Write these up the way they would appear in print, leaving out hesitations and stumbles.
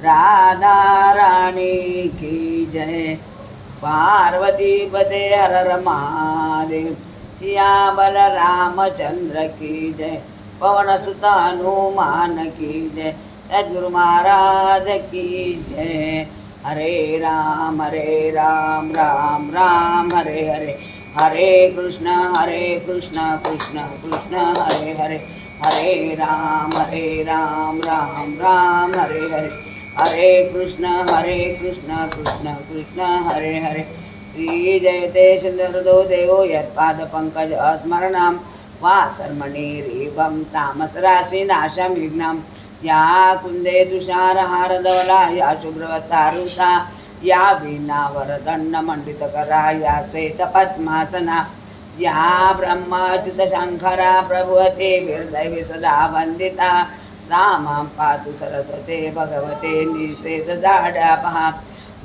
राधा रानी की जय। पार्वती पते हर हर महादेव। सिया बल रामचंद्र की जय। पवन सुत हनुमान की जय। सद्गुरु महाराज की जय। हरे राम राम राम हरे हरे, हरे कृष्ण कृष्ण कृष्ण हरे हरे, हरे राम राम राम हरे हरे, हरे कृष्ण कृष्ण कृष्ण हरे हरे। श्री जयते सुंदरदो देवो यत्पादपङ्कज स्मरणं वासर्मणिरीवं तामसराशि नाशं विघ्नं। या कुंदे तुषारहारधवला या शुभ्रवस्त्रारुता, या वीणावरदण्डमण्डितकरा, या श्वेतपद्मासना, या ब्रह्मच्युतशङ्करा प्रभुवते वीरदैवी सदा वन्दिता, सा मां पातु सरस्वते भगवते निःशेषजाड्यापः।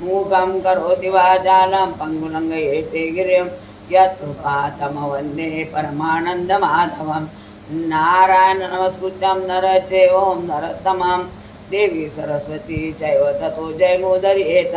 मूकं करोति वाचालं पङ्गुलङ्घयेते गिरिं, यत्कृपातमवन्दे परमानन्दमाधवम्। नारायण नमस्कृत्यं नरं चैव नरोत्तमं, देवी सरस्वती चैव ततो जयमुदीरयेत्।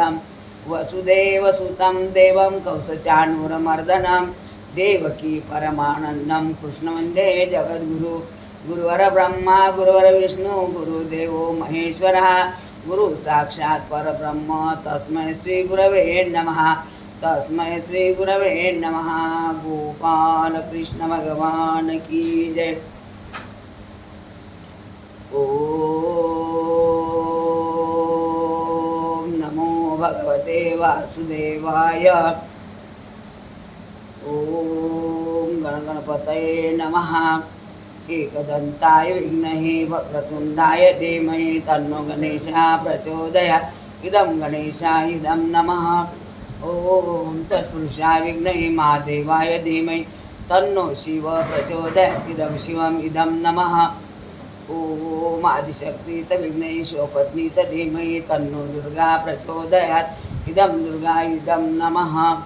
वसुदेवसुतं देवं कंसचाणूरमर्दनं, देवकी परमानन्दं कृष्णं वन्दे जगद्गुरु। गुरुवर ब्रह्मा गुरुवर विष्णु गुरुदेवो महेश्वरः, गुरु साक्षात् परब्रह्म तस्मै श्री गुरवे नमः, तस्मै श्री गुरवे नमः। गोपाल कृष्ण भगवान की जय। ओम नमो भगवते वासुदेवाय। ओम गणगणपतये नमः। एकदन्ताय विघ्नहे वक्रतुण्डाय धीमहि तन्नो गणेशः प्रचोदयात्। इदं गणेशाय इदं नमः। ओम तत्पुरुषाय विघ्नहे महादेवाय धीमहि तन्नो शिव प्रचोदयात्। इदं शिवम् इदं नमः। ओम आदिशक्तीच विघ्नहे शिवपत्नीच धीमहि तन्नो दुर्गा प्रचोदयात्। इदं दुर्गा इदं नमः।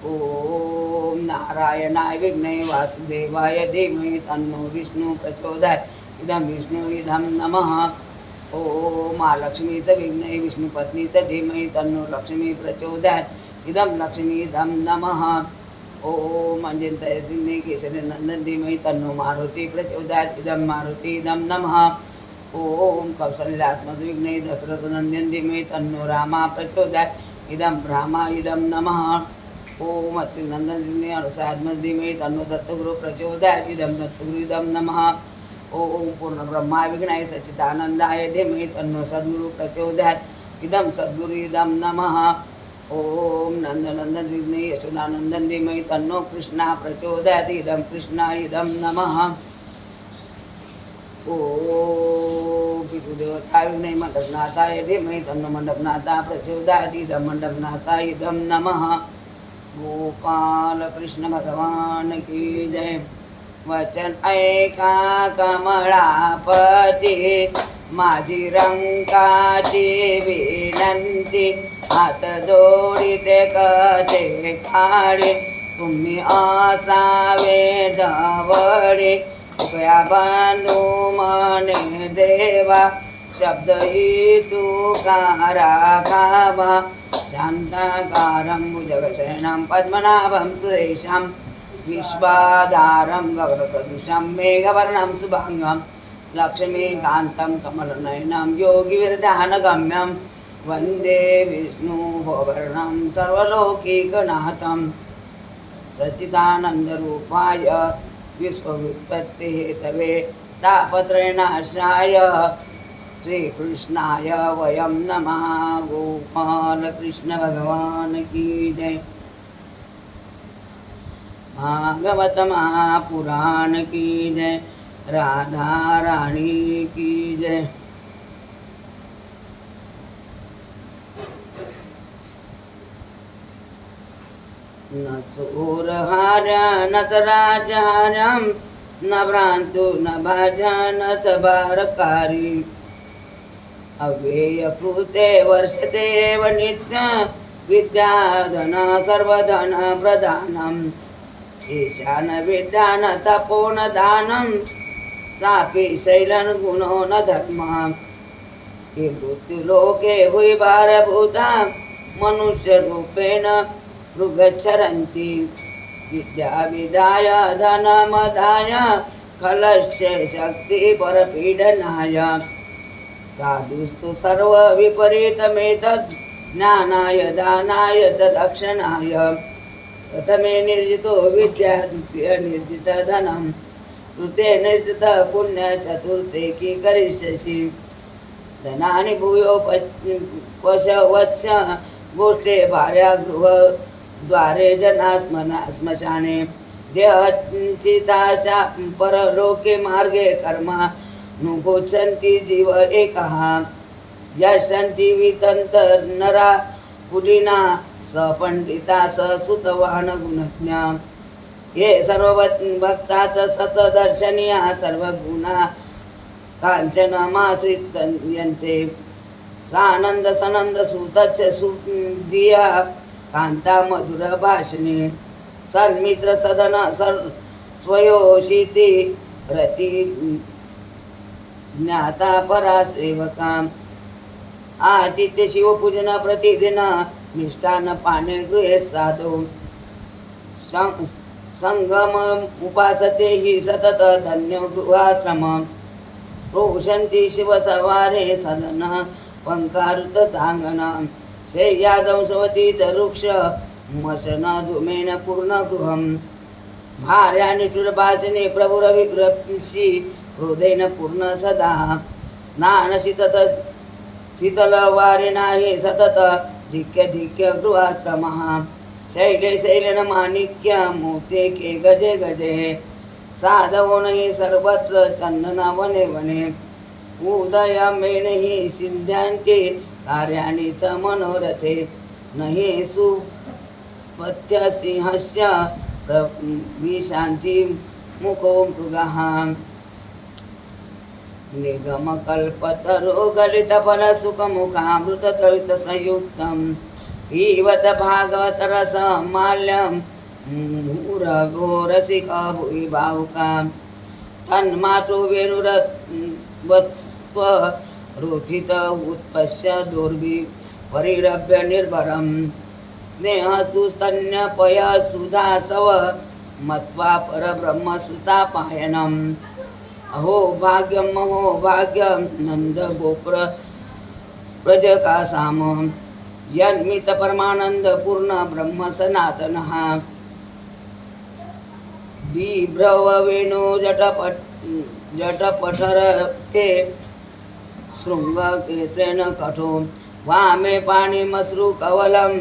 ओम नारायणाय विघ्नहे वासुदेवाय धीमहि तन्नो विष्णु प्रचोदयात्। इदं विष्णु इदं नमः। ओम महालक्ष्मीच विघ्नहे विष्णुपत्नीच धीमहि तन्नो लक्ष्मी प्रचोदयात्। इदं लक्ष्मी इदं नमः। ओम अजिंतयस विघ्नहे केसरी नंदन धीमहि तन्नो मारुति प्रचोदयात्। इदं मारुति इदं नमः। ओम कौसल्यात्मज विघ्नहे दशरथ नंदन धीमहि तन्नो रामा प्रचोदयात्। इदं रामा इदं नमः। ओम अत्रिनंदन विघ्नहे अनुसात्मज धीमहि तन्नो दत्तगुरु प्रचोदयात्। इदं दत्तगुरु इदं नमः। ओम पूर्ण ब्रह्मा विघ्नहे सच्चिदानंदाय धीमहि तन्नो सद्गुरु प्रचोदयात्। इदं सद्गुरु इदं नमः। ओम नंदनंदन विघ्नहे यशोदानंदन धीमहि तन्नो कृष्णा प्रचोदयात्। इदं कृष्णा इदं नमः। ओम पितृदेवताय विघ्नहे मंडपनाथाय धीमहि तन्नो मंडपनाथा प्रचोदयात्। इदं मंडपनाथा इदं नमः। गोपाल कृष्ण भगवान की जय। वचन ऐका कमळापती, माझी रंकाची विनंती, हात जोडीते कथे काढे, तुम्ही असावे जवळे, कृपया बांधू मने देवा, शब्द ही तुकारा खावा, शांताकारं भुजगशयनं पद्मनाभं सुरेशं, विश्वाधारं गगनसदृशं मेघवर्णं शुभांगं, लक्ष्मीकान्तं कमलनयनं योगिविरध्यानगम्यं, वन्दे विष्णुभववर्णं सर्वलोकैकनाथं, सच्चिदानन्दरूपाय विश्वव्युत्पत्तिहेतवे तापत्रयनाशाय श्रीकृष्णाय वयं नमः। गोपाल कृष्ण भगवान की जय। भागवत महापुराण की जय। राधा रानी की जय। न चोरहार्या न च राजहार्यं, न भ्रांतो न भाजा न च भारकारी, अव्ययकृते वर्षतेव नित्य विद्याधन सर्वधन प्रधानम्, ईशान विद्यान तपोन दानं, सापि शैलन गुणो न धर्म, हे मृत्युलोके भूभारभूता मनुष्यरूपेण मृगच्छरन्ति विद्याविदाय धनमदाय खलस्य शक्ति परपीडनाय साधुस्तु सर्वविपरीतमेतत् ज्ञानाय दानाय च रक्षणाय प्रथमे निर्जितो विद्या द्वितीय निर्जित धनं तृतीय निर्जित पुण्य चतुर्थे की करिष्यसि धनानि भूयो पशवत्स गोष्ठे भार्या गृह द्वारे जना श्मशाने देहचिताशा परलोके मार्गे कर्मा नुगोचन्ति जीव एकः यशन्ति वितन्त नरा कुलीना सपंडिता सुतवान गुणज्ञ ये सर्व भक्ताच सच दर्शनीया सर्व गुणा कांचनमाश्रितयन्ते सानंद सनंद सुतच सुदिया कांता मधुर भाषणे सन्मित्र सदन स्वयोषिती रती ज्ञाता परा सेवका आतिथ्य शिवपूजन प्रतिदिन मिष्टान पाने गृहे साधो संगम उपासते हि सतत धन्य गृहाश्रम रोषन्ति शिवसवारे सदन पंकारुतांगण शय्यादंसवती च वृक्ष मशन धूमेन पूर्ण गृहं भार्या निष्ठुरभाषणे प्रभुरविग्रशी हृदयेन पूर्ण सदा स्नानशीतत शीतलवारिणाहि सतत धिक्य धिक्य गृहाश्रमः शैले शैलेन माणिक्य मोते के गजे गजे साधवो नहि सर्वत्र चंदन वने वने उदयमेनहि सिद्ध्यांते कार्याणि च मनोरथे नहि सुपत्य सिंहस्य विशान्ति मुखो मृगः निगमकल्पतरो गलितफलसुखमुखामृततृतसंयुक्तं पीबत भागवतरसमाल्यं मुहुरगो रसिका भुवि भावुका तन्मातु वेणुरत्वत्व रोथित उत्पश्य दुर्भि परिरभ्य निर्भरं स्नेहस्तुस्तन्यपयसुधासव मत्वा परब्रह्मसुतापायनम् अहो भाग्यम नंद गोप्र प्रजकासाम यन्मित परमानंद पूर्ण ब्रह्म सनातनः बिभ्रव वेणु जटपठर ते शृंग केत्रेण कठो वामे पाणिमसृ कवलं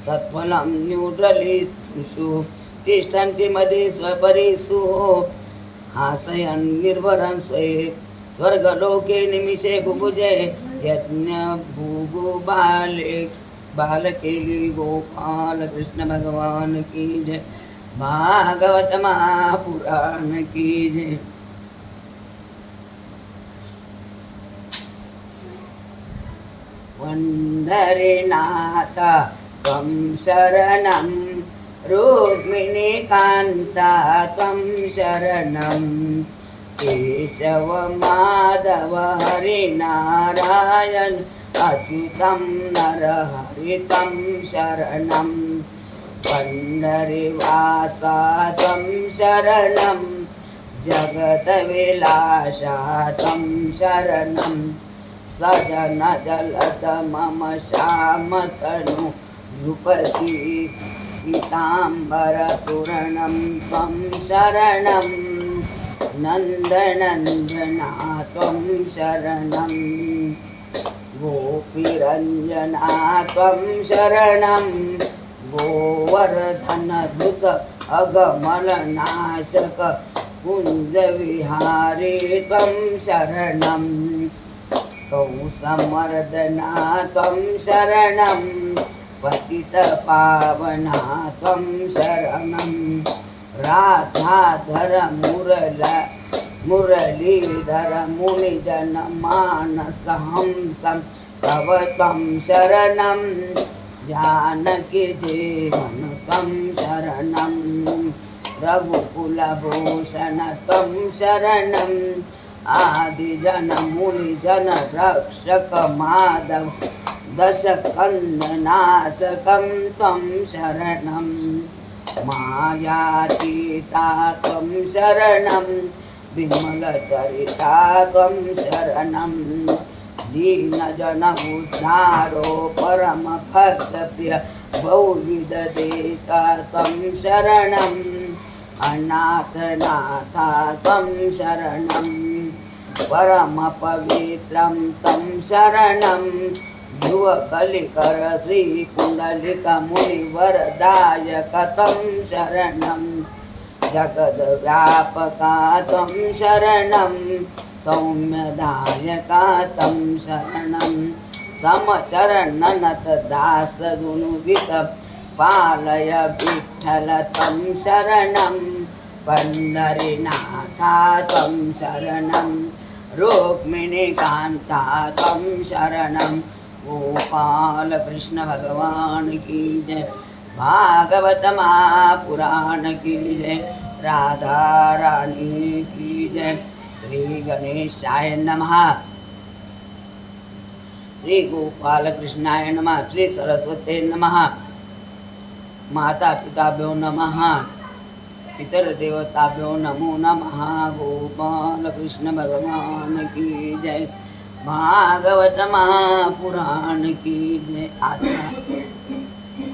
तत्फलं न्यूट्रलिषु तिष्ठन्ति मध्ये स्वपरिसुः हासयन् निर्भरं स्वये स्वर्गलोके निमिषे बुभुजे यज्ञ भूगो बालकेली गोपाल कृष्ण भगवान की जय भागवत महापुराण की जय। पंढरीनाथ त्वं शरणं रुक्मिणीकान्ता त्वं शरणं केशव माधव हरिनारायण अच्युतं नरहरि त्वं शरणं पंढरीवासा त्वं शरणं जगद्विलासा त्वं शरणं सदन जलद मम श्यामतनु नृपति पीताम्बरतोरणं त्वं शरणं नन्दनन्दना त्वं शरणं गोपीरञ्जना त्वं शरणं गोवर्धनधुत अगमलनाशक कुञ्जविहारी त्वं शरणं कौसमर्दना त्वं शरणं पतितपावना त्वं शरणं राधाधर मुरलीधर मुनिजनमानसहंसं तव त्वं शरणं जानकी जीवन त्वं शरणं रघुकुलभूषण त्वं शरणं आदिजन मुनिजन रक्षक माधव दशकन्दनाशकं त्वं शरणं मायातीता त्वं शरणं विमलचरिता त्वं शरणं दीनजन उद्धारो परमभक्तप्रिय बहुविधदेशा त्वं शरणम् अनाथनाथा त्वं शरणं परमपवित्रं तं शरणं ध्रुवकलिकर श्रीकुण्डलिकमुनिवरदायक तं शरणं जगद्व्यापका तं शरणं सौम्यदायका तं शरणं समचरणनतदासदुनुवित पालय विठ्ठल तं शरणं पंढरीनाथा तं शरणं रुक्मिणीकान्ता तं शरणं गोपाल कृष्ण भगवान की जय भागवत महापुराण की जय राधा रानी की जय श्री गणेशाय नमः श्री गोपाल कृष्णाय नमः श्री सरस्वते नमः माता पिताभ्यो नमः पितर देवताभ्यो नमो नमः गोपाल कृष्ण भगवान की जय भागवत महापुराण की जय। आता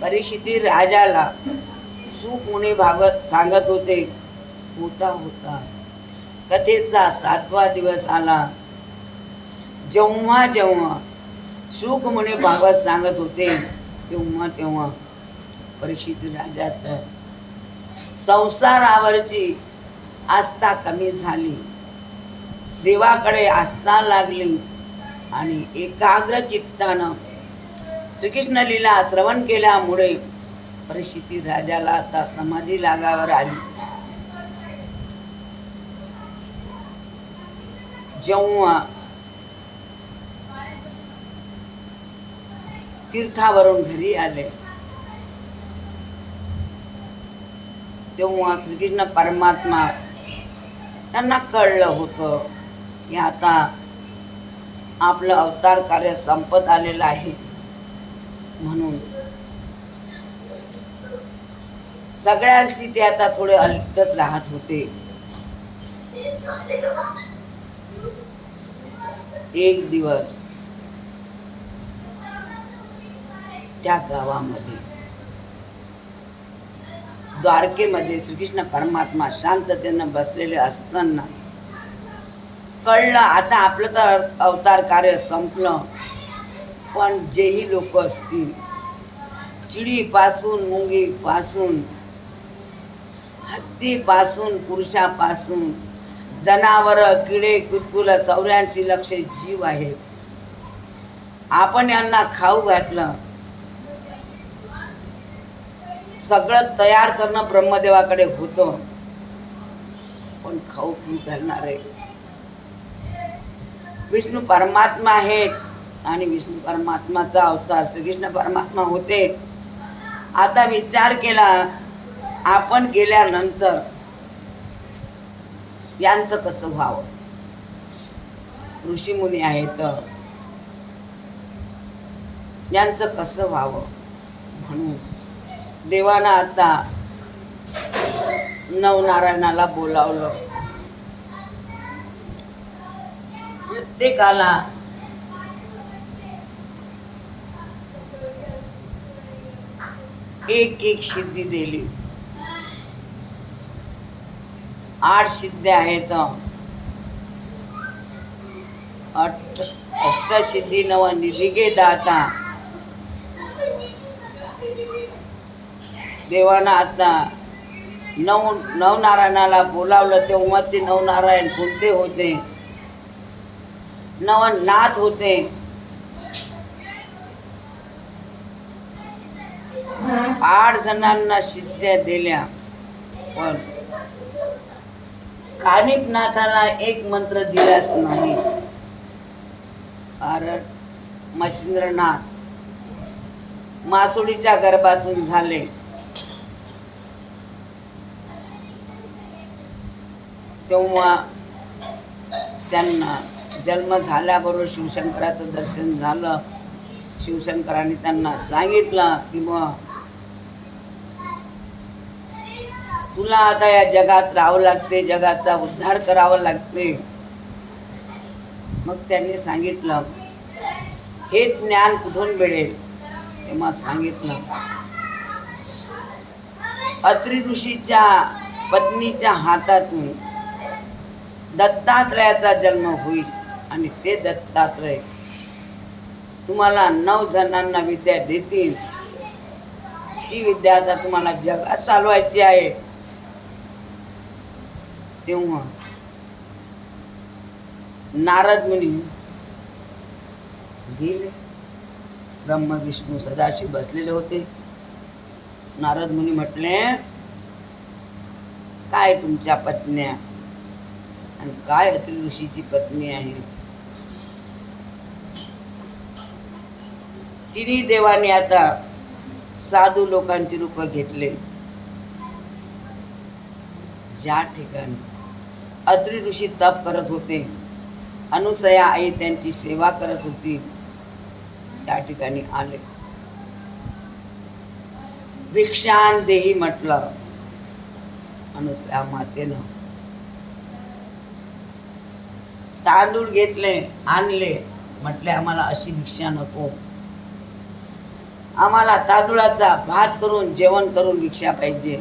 परीक्षिती राजाला सुख मुनी भागवत सांगत होते होता होता कथेचा 7वा दिवस आला। जेव्हा जेव्हा सुख मुनी भागवत सांगत होते तेव्हा तेव्हा परीक्षित राजाचं संसारावरची आस्था कमी झाली, देवाकडे आस्था लागली आणि एकाग्र चित्तानं श्रीकृष्ण लीला श्रवण केल्यामुळे परीक्षित राजाला आता समाधी लागावर आली। जेव्हा तीर्थावरून घरी आले तेव्हा श्रीकृष्ण परमात्मा त्यांना कळलं होतं की आता आपलं अवतार कार्य संपत आलेलं आहे, म्हणून सगळ्यांशी ते आता थोडे अलिप्तच राहत होते। एक दिवस त्या गावामध्ये द्वारकेमध्ये श्रीकृष्ण परमात्मा शांततेनं बसलेले असताना कळलं आता आपलं तर अवतार कार्य संपलं, पण जेही लोक असतील चिडीपासून मुंगीपासून हत्तीपासून पुरुषापासून जनावर किडे कुटकुल 84 लक्ष जीव आहेत, आपण यांना खाऊ घातलं। सगळं तयार करणं ब्रह्मदेवाकडे होतं, पण खाऊ पिऊ घालणारे विष्णू परमात्मा आहेत आणि विष्णू परमात्माचा अवतार श्रीकृष्ण परमात्मा होते। आता विचार केला आपण गेल्यानंतर यांचं कसं व्हावं, ऋषी मुनी आहेत यांचं कसं व्हावं, म्हणून देवानं आता नवनारायणाला बोलावलं। प्रत्येकाला एक एक सिद्धी दिली। 8 सिद्ध्या आहेत, अष्टसिद्धी नवनिधी के दाता। देवानं आता नवनारायणाला बोलावलं तेव्हा ते नवनारायण कोणते होते, नवनाथ होते। 8 जणांना सिद्ध्या दिल्या, पण कानिपनाथाला एक मंत्र दिलाच नाही, कारण मच्छिंद्रनाथ मासुडीच्या गर्भातून झाले। तेव्हा त्यांना जन्म झाल्याबरोबर शिवशंकराचं दर्शन झालं. शिवशंकरांनी त्यांना सांगितलं की मग तुला आता या जगात राहावं लागते, जगाचा उद्धार करावा लागते. मग त्यांनी सांगितलं हे ज्ञान कुठून मिळेल. तेव्हा सांगितलं अत्रि ऋषीच्या पत्नीच्या हातातून दत्तात्रयाचा जन्म होईल आणि ते दत्तात्रय तुम्हाला 9 जणांना विद्या देतील. ती विद्या आता तुम्हाला जगात चालवायची आहे. तेव्हा नारद मुनी गेले. ब्रह्मा विष्णू सदाशिव बसलेले होते. नारद मुनी म्हटले काय तुमच्या पत्न्या आणि काय अत्रि ऋषीची पत्नी आहे. तिन्ही देवांनी आता साधू लोकांची रूप घेतले. ज्या ठिकाणी अत्रि ऋषी तप करत होते, अनुसया आई त्यांची सेवा करत होती, त्या ठिकाणी आले. भिक्षान देही म्हटलं अनुसया मातेनं. तांदूळ घेतले, आणले, म्हटले आम्हाला अशी भिक्षा नको, आम्हाला तांदूळाचा भात करून जेवण करून भिक्षा पाहिजे.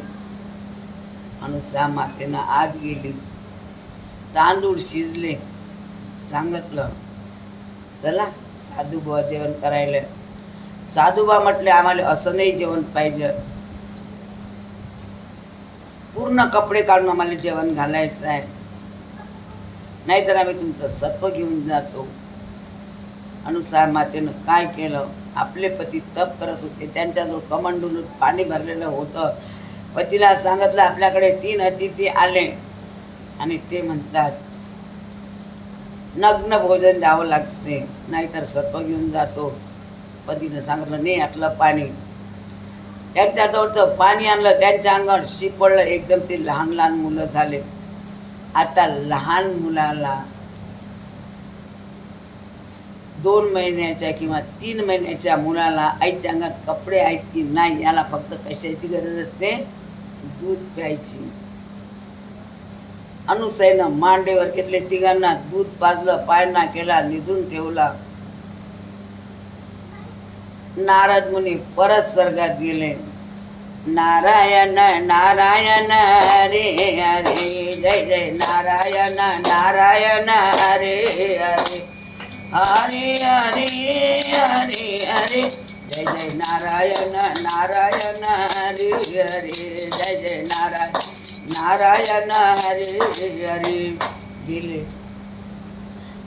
अनुसया मातेनं आत गेली, तांदूळ शिजले, सांगितलं चला साधूबा जेवण करायला. साधूबा म्हटले आम्हाला असं नाही जेवण पाहिजे, पूर्ण कपडे काढून आम्हाला जेवण घालायचं आहे, नाहीतर आम्ही तुमचं सर्प घेऊन जातो. अनुसया मातेनं काय केलं, आपले पती तप करत होते, त्यांच्याजवळ कमंडलूत पाणी भरलेलं होतं. पतीला सांगितलं आपल्याकडे 3 अतिथी आले आणि ते म्हणतात नग्न भोजन द्यावं लागते, नाहीतर सर्प घेऊन जातो. पतीनं सांगितलं नाही यातलं पाणी. त्यांच्याजवळचं पाणी आणलं, त्यांच्या अंगावर शिपडलं, एकदम ते लहान लहान मुलं झाले. आता लहान मुलाला 2 महिन्याच्या किंवा 3 महिन्याच्या मुलाला आईच्या अंगात कपडे आहेत की नाही याला फक्त कशाची गरज असते, दूध प्यायची. अनुसयेनं मांडीवर घेतले, तिघांना दूध पाजलं, पायना केला, निजून ठेवला. नारद मुनी परत स्वर्गात गेले. नारायण नारायण हरे हरे, जय जय नारायण नारायण हरे हरे, हरे हरे हरे हरे, जय जय नारायण नारायण हरे हरे, जय जय नारायण नारायण हरे हरे. गेले.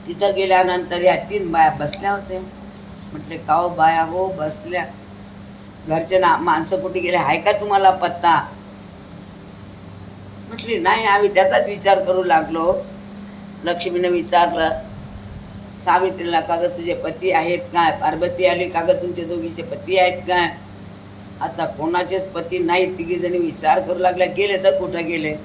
तिथं गेल्यानंतर या 3 बाया बसल्या होत्या. म्हटले काहो बाया हो बसल्या, घरचे माणसं कुठे गेले, आहे का तुम्हाला पत्ता. म्हटली नाही आम्ही त्याचाच विचार करू लागलो. लक्ष्मीने विचारलं सावित्रीला का ग तुझे पती आहेत काय. पार्वती आली का ग तुमचे दोघीचे पती आहेत काय. आता कोणाचेच पती नाही. 3 जणी विचार करू लागल्या. गेले तर कुठं गेले.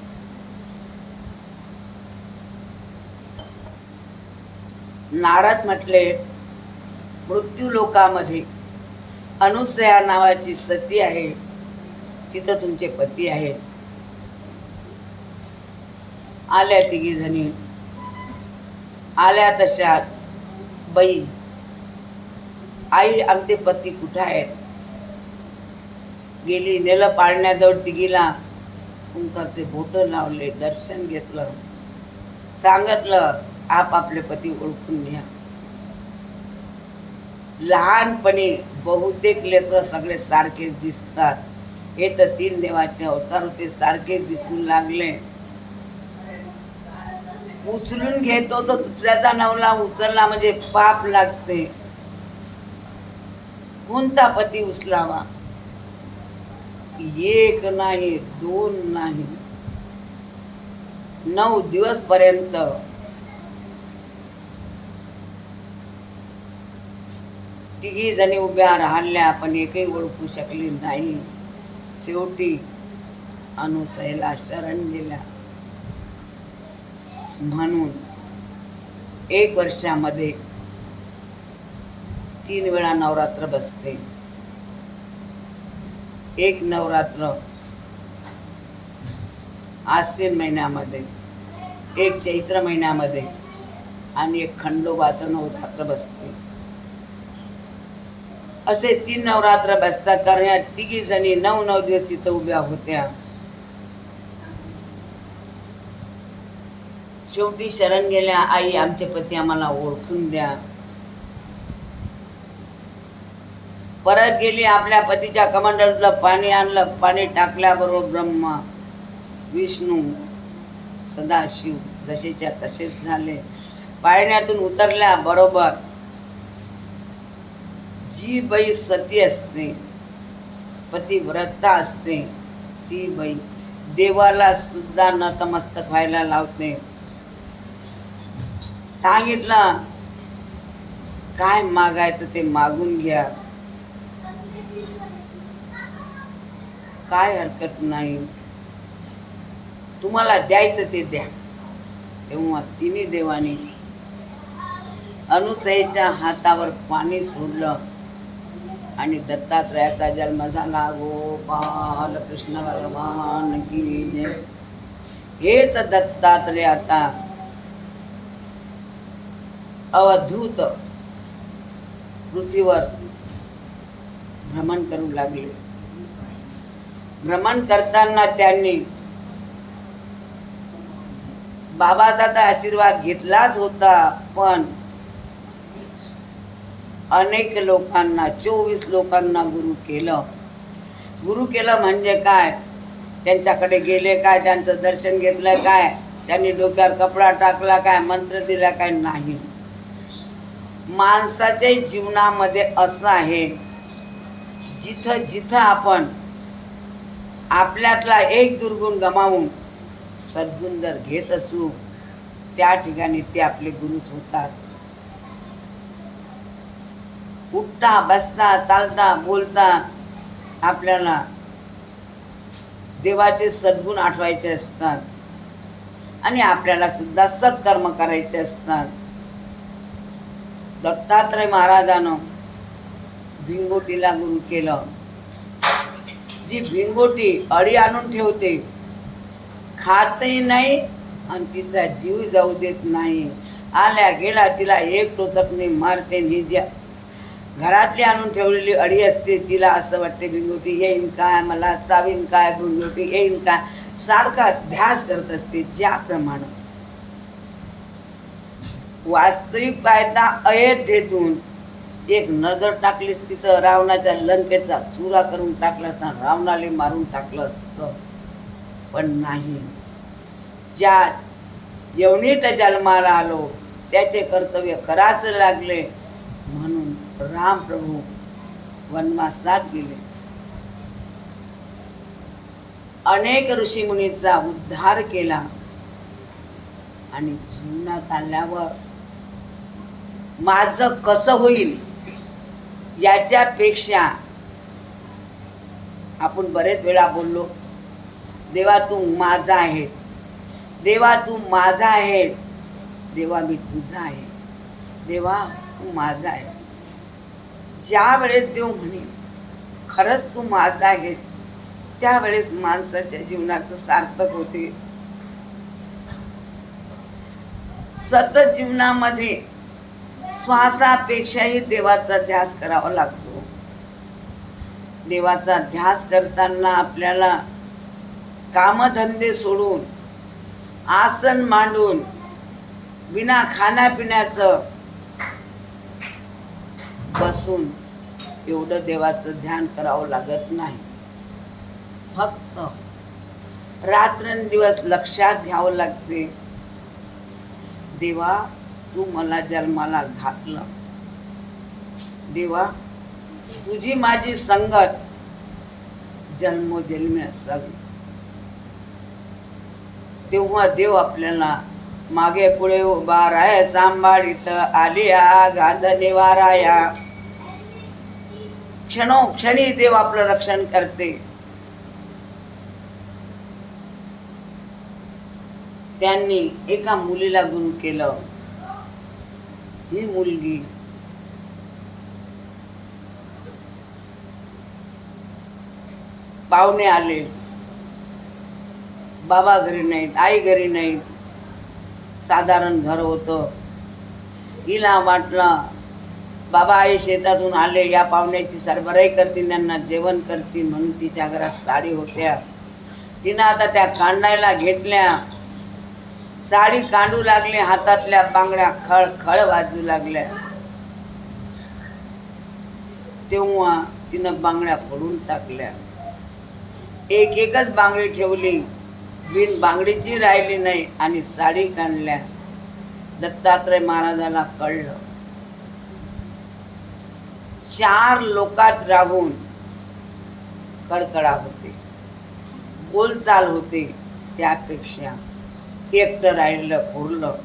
नारद म्हटले मृत्यू लोकामध्ये अनुसया नावाची सती आहे, तिथं तुमचे पती आहेत. आल्या 3 जणी. आल्या तशात बाई आई आमचे पती कुठं आहेत. गेली, नेलं पाळण्याजवळ, तिघीला कुंकाचे बोटं लावले, दर्शन घेतलं, सांगितलं आपापले पती ओळखून घ्या. लहानपणी बहुतेक लेकरं सगळे सारखेच दिसतात. हे तर 3 देवाचे अवतार होते, सारखेच दिसून लागले. उचलून घेतो तर दुसऱ्याचा नवला उचलला म्हणजे पाप लागते. कोणता पती उचलावा. 1 नाही 2 नाही 9 दिवस पर्यंत तिघी जणी उभ्या राहिल्या, पण एकही ओळखू शकली नाही. शेवटी अनुसयेला शरण गेल्या. म्हणून 1 वर्षामध्ये 3 वेळा नवरात्र बसते. एक नवरात्र आश्विन महिन्यामध्ये, एक चैत्र महिन्यामध्ये आणि एक खंडोबाचं नवरात्र बसते. असे 3 नवरात्र बसतात. कारण या तिघी जणी 9 दिवस तिथं उभ्या होत्या. शेवटी शरण गेल्या, आई आमचे पती आम्हाला ओळखून द्या. परत गेली, आपल्या पतीच्या कमंडलूला पाणी आणलं. पाणी टाकल्याबरोबर ब्रह्मा, विष्णू, सदाशिव जसेच्या तसेच झाले. पाळण्यातून उतरल्या बरोबर जी बाई सती असते, पतिव्रता असते, ती बाई देवाला सुद्धा नतमस्तक व्हायला लावते. सांगितलं काय मागायचं ते मागून घ्या, काय हरकत नाही, तुम्हाला द्यायचं ते द्या. तेव्हा तिन्ही देवानी अनुसयेच्या हातावर पाणी सोडलं आणि दत्तात्रयाचा जन्म झाला. गोपाल कृष्ण भगवान की जय. हेच दत्तात्रय आता अवधूत पृथ्वीवर भ्रमण करू लागले. भ्रमण करताना त्यांनी बाबाचा तर आशीर्वाद घेतलाच होता, पण अनेक लोकांना 24 लोकांना गुरु केलं. गुरु केलं म्हणजे काय? त्यांच्याकडे गेले काय? त्यांचं दर्शन घेतलं काय? त्यांनी डोक्यावर कपडा टाकला काय? मंत्र दिला काय? नाही. माणसाच्या जीवनामध्ये असं आहे, जिथं जिथं आपण आपल्यातला एक दुर्गुण गमावून सद्गुण जर घेत असू, त्या ठिकाणी ते आपले गुरुच होतात. उठता बसता चालता बोलता आपल्याला देवाचे सद्गुण आठवायचे असतात आणि आपल्याला सुद्धा सत्कर्म करायचे असतात. दत्तात्रय महाराजानं भिंगोटीला गुरु केलं. जी भिंगोटी अळी आणून ठेवते, खातही नाही आणि तिचा जीव जाऊ देत नाही. आल्या गेला तिला एक टोचकने मारते. ही जी घरातली आणून ठेवलेली अळी असते, तिला असं वाटते भिंगोटी येईन काय, मला चावीन काय, भिंगोटी येईन काय, सारखा ध्यास करत असते. ज्याप्रमाणे वास्तविक पाहता अयोध्येतून एक नजर टाकलीस तिथं रावणाच्या लंकेचा चुरा करून टाकला असता, रावणाला मारून टाकलं असतं. पण नाही, ज्या यवनीत जन्माला आलो त्याचे कर्तव्य कराच लागले, म्हणून राम प्रभू वनवासात गेले. अनेक ऋषीमुनीचा उद्धार केला आणि जीवनात आल्यावर माझं कसं होईल याच्यापेक्षा आपण बरेच वेळा बोललो, देवा तू माझा आहेस, देवा तू माझा आहे, देवा मी तुझा आहे, देवा तू माझा आहे. ज्या वेळेस देव म्हणे खरंच तू माझा आहे, त्यावेळेस माणसाच्या जीवनाचं सार्थक होते. सतत जीवनामध्ये श्वासापेक्षाही देवाचा ध्यास करावा लागतो. देवाचा ध्यास करताना आपल्याला कामधंदे सोडून, आसन मांडून, विना खाण्यापिण्याचं बसून एवढं देवाचं ध्यान करावं लागत नाही. फक्त रात्रंदिवस लक्षात घ्यावं लागते, देवा तू मला जन्माला घातलं, देवा तुझी माझी संगत जन्मोजन्मी असावी. तेव्हा देव आपल्याला मागे पुढे उभा राय सांभाळीत आलिया गाध निवाराया. क्षणोक्षणी देव आपलं रक्षण करते. त्यांनी एका मुलीला गुरु केलं. ही मुलगी पाहुणे आले, बाबा घरी नाहीत, आई घरी नाहीत, साधारण घर होतं. हिला वाटलं बाबा आई शेतातून आले, या पाहुण्याची सरबराई करतील, त्यांना जेवण करतील, म्हणून तिच्या घरात साडी होत्या. तिनं आता त्या कांडायला घेतल्या, साडी कांडू लागले, हातातल्या बांगड्या खळ खळ वाजू लागल्या. तेव्हा तिनं बांगड्या फोडून टाकल्या. एक एकच बांगडी ठेवली, बिन बांगडीची राहिली नाही, आणि साडी काढल्या. दत्तात्रय महाराजाला कळलं. 4 लोकात राहून कडकडा होते, बोलचाल होते, त्यापेक्षा एकटं राहिलं पुरलं.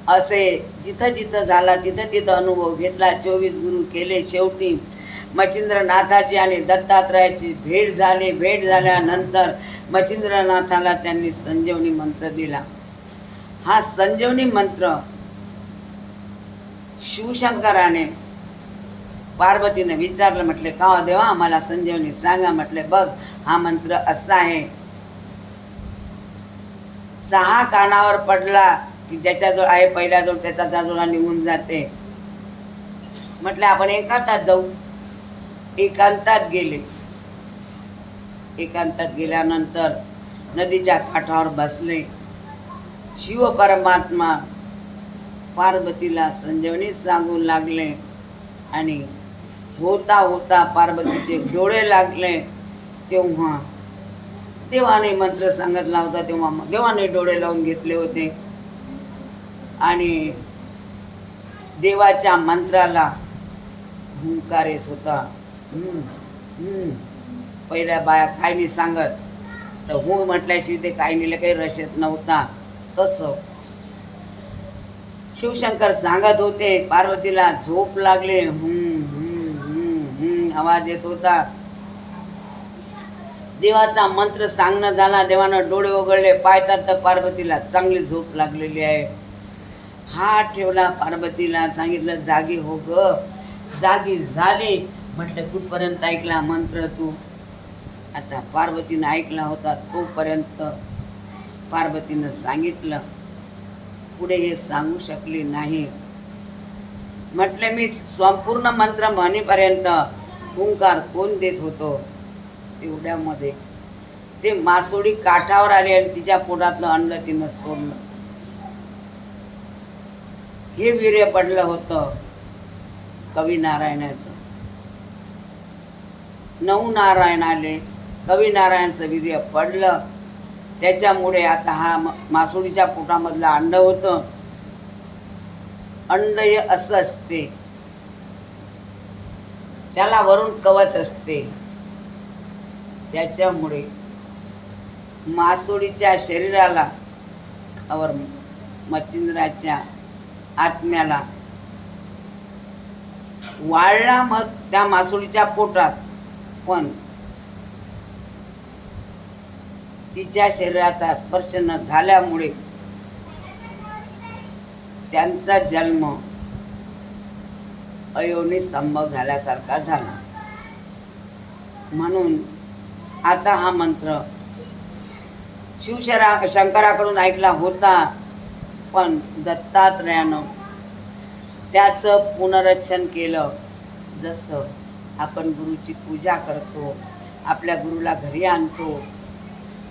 असे जिथं जिथं झाला तिथं तिथं अनुभव घेतला. 24 गुरु केले. शेवटी मच्छिंद्रनाथाची आणि दत्तात्रयाची भेट झाली. भेट झाल्यानंतर मच्छिंद्रनाथाला त्यांनी संजीवनी मंत्र दिला. हा संजीवनी मंत्र शिवशंकराने पार्वतीने विचारलं, म्हटले का हो देवा आम्हाला संजीवनी सांगा. म्हटले बघ हा मंत्र असा आहे, 6 कानावर पडला की ज्याच्याजवळ आहे पहिल्याजवळ त्याचा जाजोळा निघून जाते. म्हटले आपण एकांतात जाऊ. एकांतात गेले. एकांतात गेल्यानंतर नदीच्या काठावर बसले. शिव परमात्मा पार्वतीला संजीवनी सांगू लागले, आणि होता होता पार्वतीचे डोळे लागले. तेव्हा देवाने मंत्र सांगितला होता, तेव्हा देवाने डोळे लावून घेतले होते, आणि देवाच्या मंत्राला हुंकार येत होता. पहिल्या बाया काय नाही सांगत, तर हो म्हटल्याशिवाय ते काही नाही, काही रस येत नव्हता. तसं शिवशंकर सांगत होते. पार्वतीला झोप लागले. आवाज येत होता. देवाचा मंत्र सांगणं झाला. देवानं डोळे उघडले, पाहतात तर पार्वतीला चांगली झोप लागलेली आहे. हात ठेवला, पार्वतीला सांगितलं जागी हो ग. जागी झाली. म्हटलं कुठपर्यंत ऐकला मंत्र तू. आता पार्वतीनं ऐकला होता तोपर्यंत पार्वतीनं सांगितलं, पुढे हे सांगू शकली नाही. म्हटले मी संपूर्ण मंत्र म्हणेपर्यंत हुंकार कोण देत होतो. तेवढ्यामध्ये ते मासोळी काठावर आली आणि तिच्या पोटातलं अन्न तिनं सोडलं. हे वीर्य पडलं होतं कवी नारायणाचं. 9 नारायण आले, कवी नारायणाचं वीर्य पडलं. त्याच्यामुळे आता हा मासोळीच्या पोटामधलं अंड होतं. अंड हे असं असते, त्याला वरून कवच असते. त्याच्यामुळे मासोळीच्या शरीराला और मच्छिंद्राच्या आत्म्याला वाळला मग त्या मासोळीच्या पोटात, पण तिच्या शरीराचा स्पर्श न झाल्यामुळे त्यांचा जन्म अयोनी संभव झाल्यासारखा झाला. म्हणून आता हा मंत्र शंकराकडून ऐकला होता, पण दत्तात्रयानं त्याचं पुनरचन केलं. जसं आपण गुरुची पूजा करतो, आपल्या गुरुला घरी आणतो,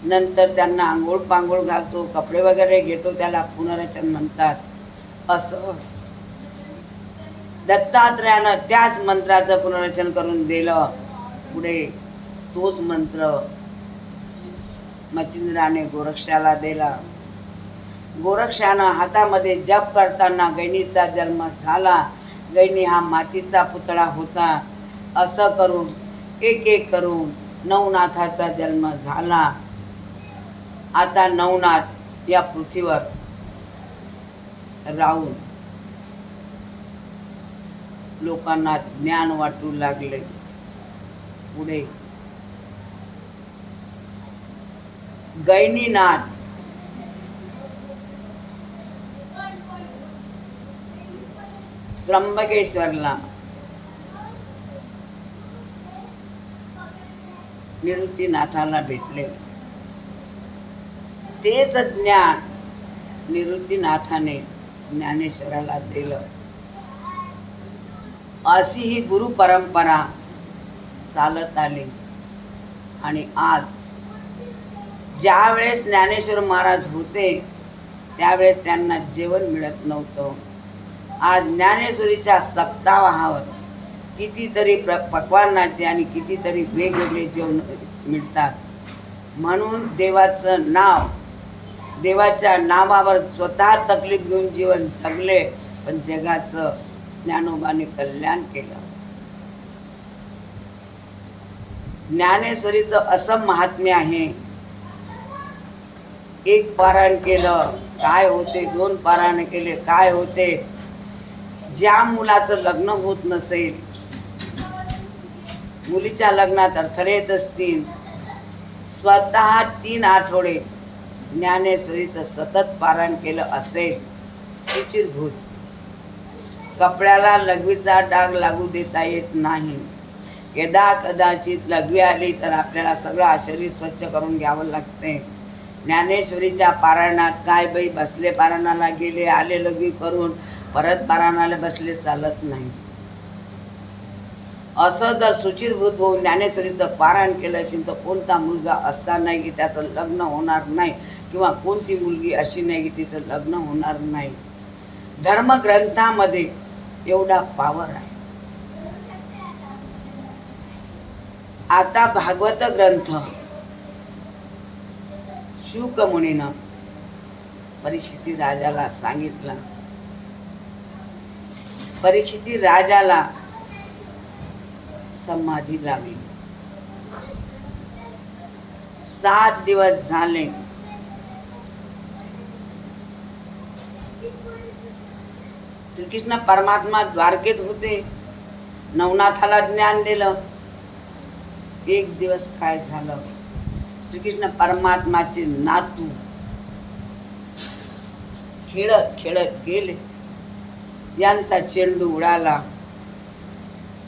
नंतर त्यांना आंघोळ पांघोळ घालतो, कपडे वगैरे घेतो, त्याला पुनरचन म्हणतात. असं दत्तात्रयानं त्याच मंत्राचं पुनरचन करून दिलं. पुढे तोच मंत्र मच्छिंद्राने गोरक्षाला दिला. गोरक्षानं हातामध्ये जप करताना गैनीचा जन्म झाला. गैनी हा मातीचा पुतळा होता. असं करून एक एक करून नवनाथाचा जन्म झाला. आता नवनाथ या पृथ्वीवर राहून लोकांना ज्ञान वाटू लागले. पुढे गैनीनाथ त्र्यंबकेश्वरला निवृत्तीनाथाला भेटले. तेच ज्ञान निवृत्तीनाथाने ज्ञानेश्वराला दिलं. अशी ही गुरु परंपरा चालत आली. आणि आज ज्या वेळेस ज्ञानेश्वर महाराज होते त्यावेळेस त्यांना जेवण मिळत नव्हतं. आज ज्ञानेश्वरीच्या सप्ताहावर कितीतरी पक्वान्नाचे आणि कितीतरी वेगवेगळे जेवण मिळतात. म्हणून देवाचं नाव, देवाच्या नावावर स्वतः तकलीफ घेऊन जीवन जगले, पण जगाचं ज्ञानोबाने कल्याण केलं. ज्ञानेश्वरीचं असं महात्म्य आहे. एक पारायण केलं काय होते, 2 पारायण केले काय होते. ज्या मुलाचं लग्न होत नसेल, मुलीच्या लग्नात अडथळे येत असतील, स्वतः 3 आठवडे ज्ञानेश्वरीचं सतत पारायण केलं असेल, शुचिरभूत, कपड्याला लघवीचा डाग लागू देता येत नाही. यदा कदाचित लघवी आली तर आपल्याला सगळं शरीर स्वच्छ करून घ्यावं लागते. ज्ञानेश्वरीच्या पारायणात काय बाई बसले, पारायणाला गेले आले लघवी करून परत पारायणाला बसले, चालत नाही. असं जर सुचिरभूत होऊन ज्ञानेश्वरीचं पारायण केलं असेल तर कोणता मुलगा असा नाही की त्याचं लग्न होणार नाही, किंवा कोणती मुलगी अशी नाही की तिचं लग्न होणार नाही. धर्मग्रंथामध्ये एवढा पावर आहे. आता भागवत ग्रंथ शुक मुनीनं परीक्षिती राजाला सांगितलं. परीक्षिती राजाला समाधी लागली. 7 दिवस झाले. श्रीकृष्ण परमात्मा द्वारकेत होते, नवनाथाला ज्ञान दिलं. एक दिवस काय झालं, श्रीकृष्ण परमात्माचे नातू खेळत खेळत गेले. यांचा चेंडू उडाला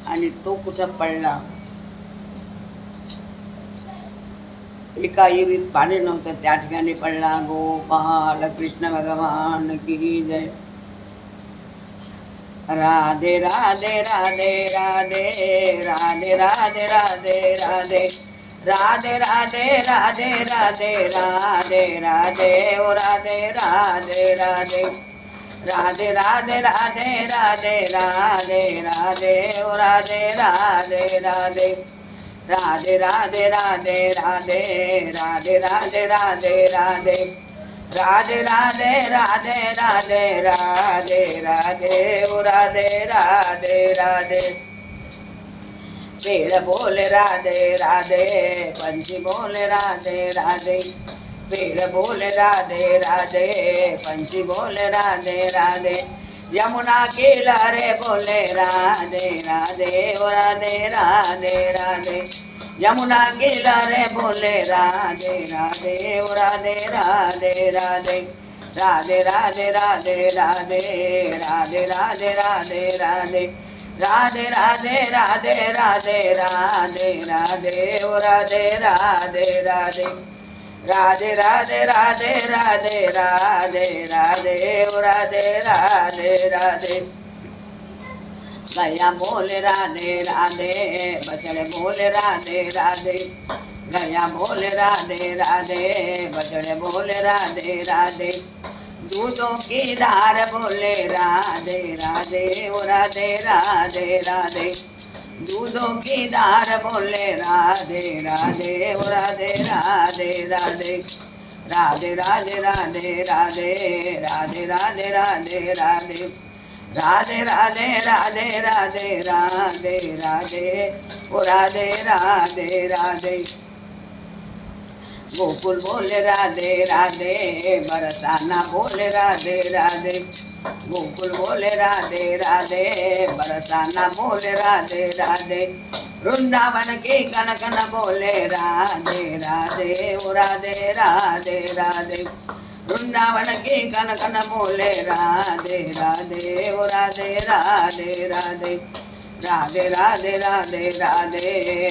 आणि तो कुठं पडला. एका विहिरीत पाणी नव्हतं, त्या ठिकाणी पडला. गोपाल कृष्ण भगवान की जय. राधे राधे राधे राधे राधे राधे राधे राधे राधे राधे राधे राधे राधे राधे ओ राधे राधे राधे राधे राधे राधे राधे राधे राधे ओ राधे राधे राधे राधे राधे राधे राधे राधे राधे राधे राधे राधे राधे राधे राधे राधे राधे ओ राधे राधे राधे पेड़ बोले राधे राधे पंछी बोले राधे राधे पेड़ बोले राधे राधे पंछी बोले राधे राधे यमुना किनारे बोले राधे राधे ओ राधे राधे राधे यमुना किनारे बोले राधे राधे ओ राधे राधे राधे राधे राधे राधे राधे राधे राधे राधे राधे राधे राधे राधे राधे राधे राधे ओ राधे राधे राधे राधे राधे राधे राधे राधे राधे ओ राधे राधे राधे गया बोले राधे राधे बछड़े बोले राधे राधे गया बोले राधे राधे बछड़े बोले राधे राधे दूधों की धार बोले राधे राधे ओ राधे राधे राधे दूधों की धार बोले राधे राधे ओ राधे राधे राधे राधे राधे राधे राधे राधे राधे राधे राधे राधे राधे राधे राधे राधे राधे ओ राधे राधे राधे गोकुल बोले राधे राधे बरसाना बोले राधे राधे गोकुल बोले राधे राधे बरसाना बोले राधे राधे वृंदावन के कन कन बोले राधे राधे ओ राधे राधे राधे वृंदावन की कन कन बोले राधे राधे ओ राधे राधे राधे राधे राधे राधे राधे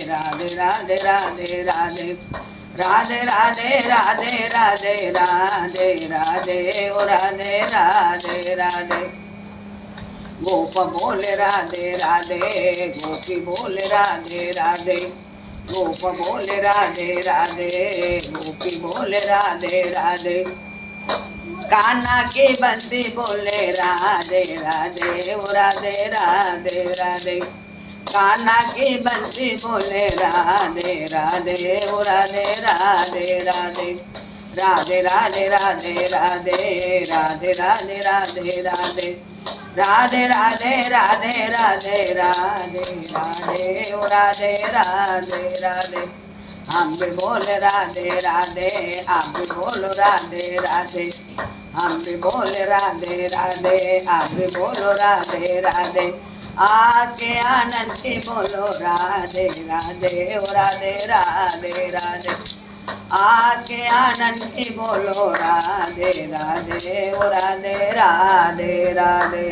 राधे राधे राधे राधे राधे राधे राधे राधे राधे राधे ओ राधे राधे राधे गोप बोले राधे राधे गोपी बोले राधे राधे गोप बोले राधे राधे गोपी बोले राधे राधे कान्हा की बंसी बोले राधे राधे ओ राधे राधे राधे कान्हा की बंसी बोले राधे राधे ओ राधे राधे राधे राधे राधे राधे राधे राधे राधे राधे राधे राधे राधे राधे राधे राधे राधे ओ राधे राधे राधे हम भी बोल राधे राधे आप भी बोलो राधे राधे हम भी बोल राधे राधे आप भी बोलो राधे राधे आके आनंद की बोलो राधे राधे ओ राधे राधे राधे आके आनंद की बोलो राधे राधे ओ राधे राधे राधे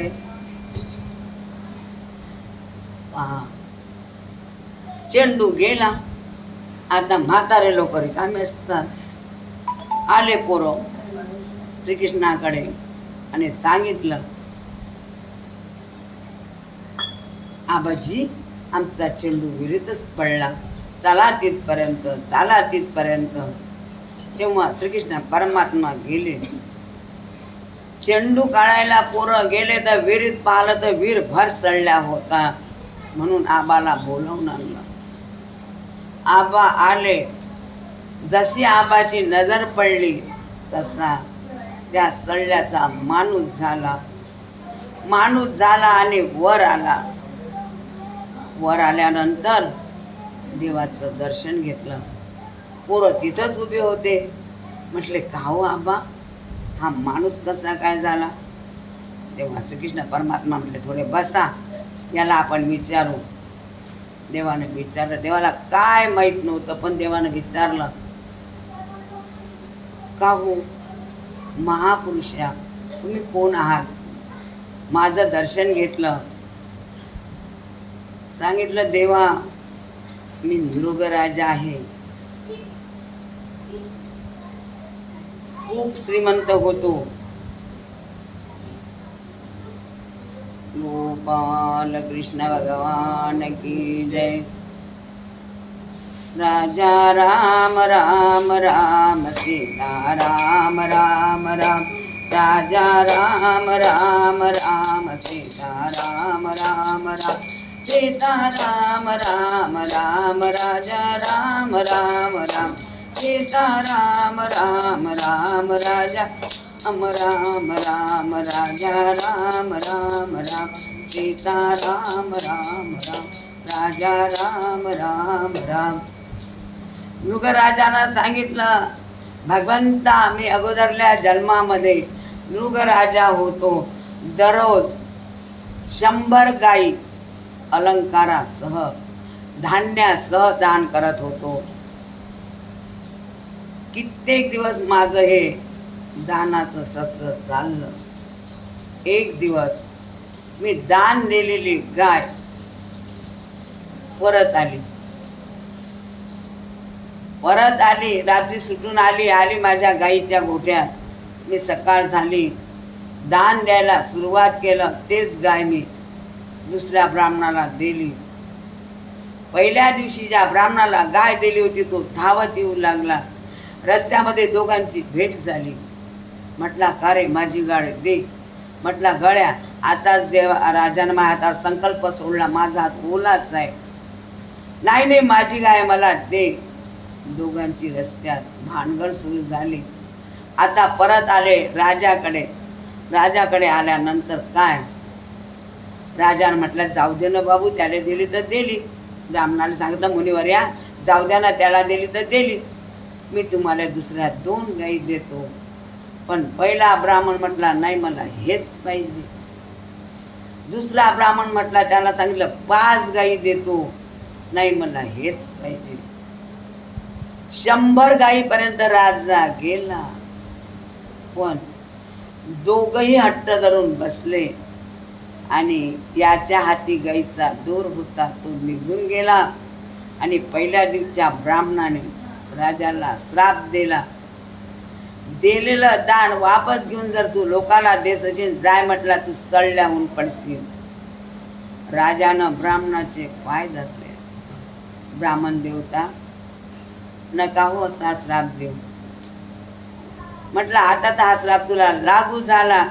चेंडू गेला. आता म्हातारे लोक रिकामे असतात. आले पोरं श्रीकृष्णाकडे आणि सांगितलं, आबाजी आमचा चेंडू विहिरीतच पडला, चला तिथपर्यंत चला तिथपर्यंत. तेव्हा श्रीकृष्ण परमात्मा गेले. चेंडू काढायला पोरं गेले तर विहिरीत पाहिलं तर विहीर भर सडल्या होता. म्हणून आबाला बोलवून आणलं. आबा आले. जशी आबाची नजर पडली तसा त्या सडल्याचा माणूस झाला आणि वर आला. वर आल्यानंतर देवाचं दर्शन घेतलं. पोरं तिथंच उभे होते. म्हटले, का हो आबा, हा माणूस कसा काय झाला? तेव्हा श्रीकृष्ण परमात्मा म्हटले, थोडे बसा, याला आपण विचारू. देवाने विचारलं. देवाला काय माहीत नव्हतं, पण देवाने विचारलं, का हो महापुरुषा, तुम्ही कोण आहात? माझं दर्शन घेतलं. सांगितलं, देवा मी नृगराजा आहे. खूप श्रीमंत होतो. गोपाल कृष्ण भगवान की जय. राजा राम राम राम सीता राम राम राम. राजा राम राम राम सीता राम राम राम. सीता राम राम राम राजा राम राम राम. सीता राम राम राम राजा राम राम राजा राम राम राम. सीता राम राम राम राजा राम राम राम. मृगराजानं सांगितलं, भगवंता मी अगोदरल्या जन्मामध्ये मृगराजा होतो. दररोज 100 गाई अलंकारासह धान्यासह दान करत होतो. कित्येक दिवस माझं हे दानाचं सत्र चाललं. एक दिवस मी दान दिलेली गाय परत आली. रात्री सुटून आली माझ्या गाईच्या गोठ्यात. मी सकाळ झाली, दान द्यायला सुरुवात केलं. तेच गाय मी दुसऱ्या ब्राह्मणाला दिली. पहिल्या दिवशी ज्या ब्राह्मणाला गाय दिली होती तो धावत येऊ लागला. रस्त्यामध्ये दोघांची भेट झाली. म्हटला, का रे माझी गाय दे. म्हटला, गळ्या आताच राजानं माझ्या हातावर संकल्प सोडला, माझा हात ओलाच आहे. नाही माझी गाय मला दे. दोघांची रस्त्यात भानगड सुरू झाली. आता परत आले राजाकडे आल्यानंतर काय, राजानं म्हटलं, जाऊ दे ना बाबू, त्याला दिली तर दिली. ब्राह्मणाला सांगितलं, मुनिवर या, जाऊ द्या ना, त्याला दिली तर दिली. मी तुम्हाला दुसऱ्या 2 गाई देतो. पण पहिला ब्राह्मण म्हटला, नाही मला हेच पाहिजे. दुसरा ब्राह्मण म्हटला, त्याला सांगितलं 5 गाई देतो. नाही मला हेच पाहिजे. 100 गाईपर्यंत राजा गेला. पण दोघही हट्ट धरून बसले आणि याच्या हाती गाईचा दूर होता तो निघून गेला आणि पहिल्या दिवसच्या ब्राह्मणाने राजाला श्राप दिला. दिलेलं दान वापस घेऊन जर तू लोकाला देस असेल जाय म्हटला तू सळल्याहून पडशील. राजानं ब्राह्मणाचे पाय धरले. ब्राह्मण देवता नका हो असा श्राप देऊ. म्हटलं आता तर हा श्राप तुला लागू झाला.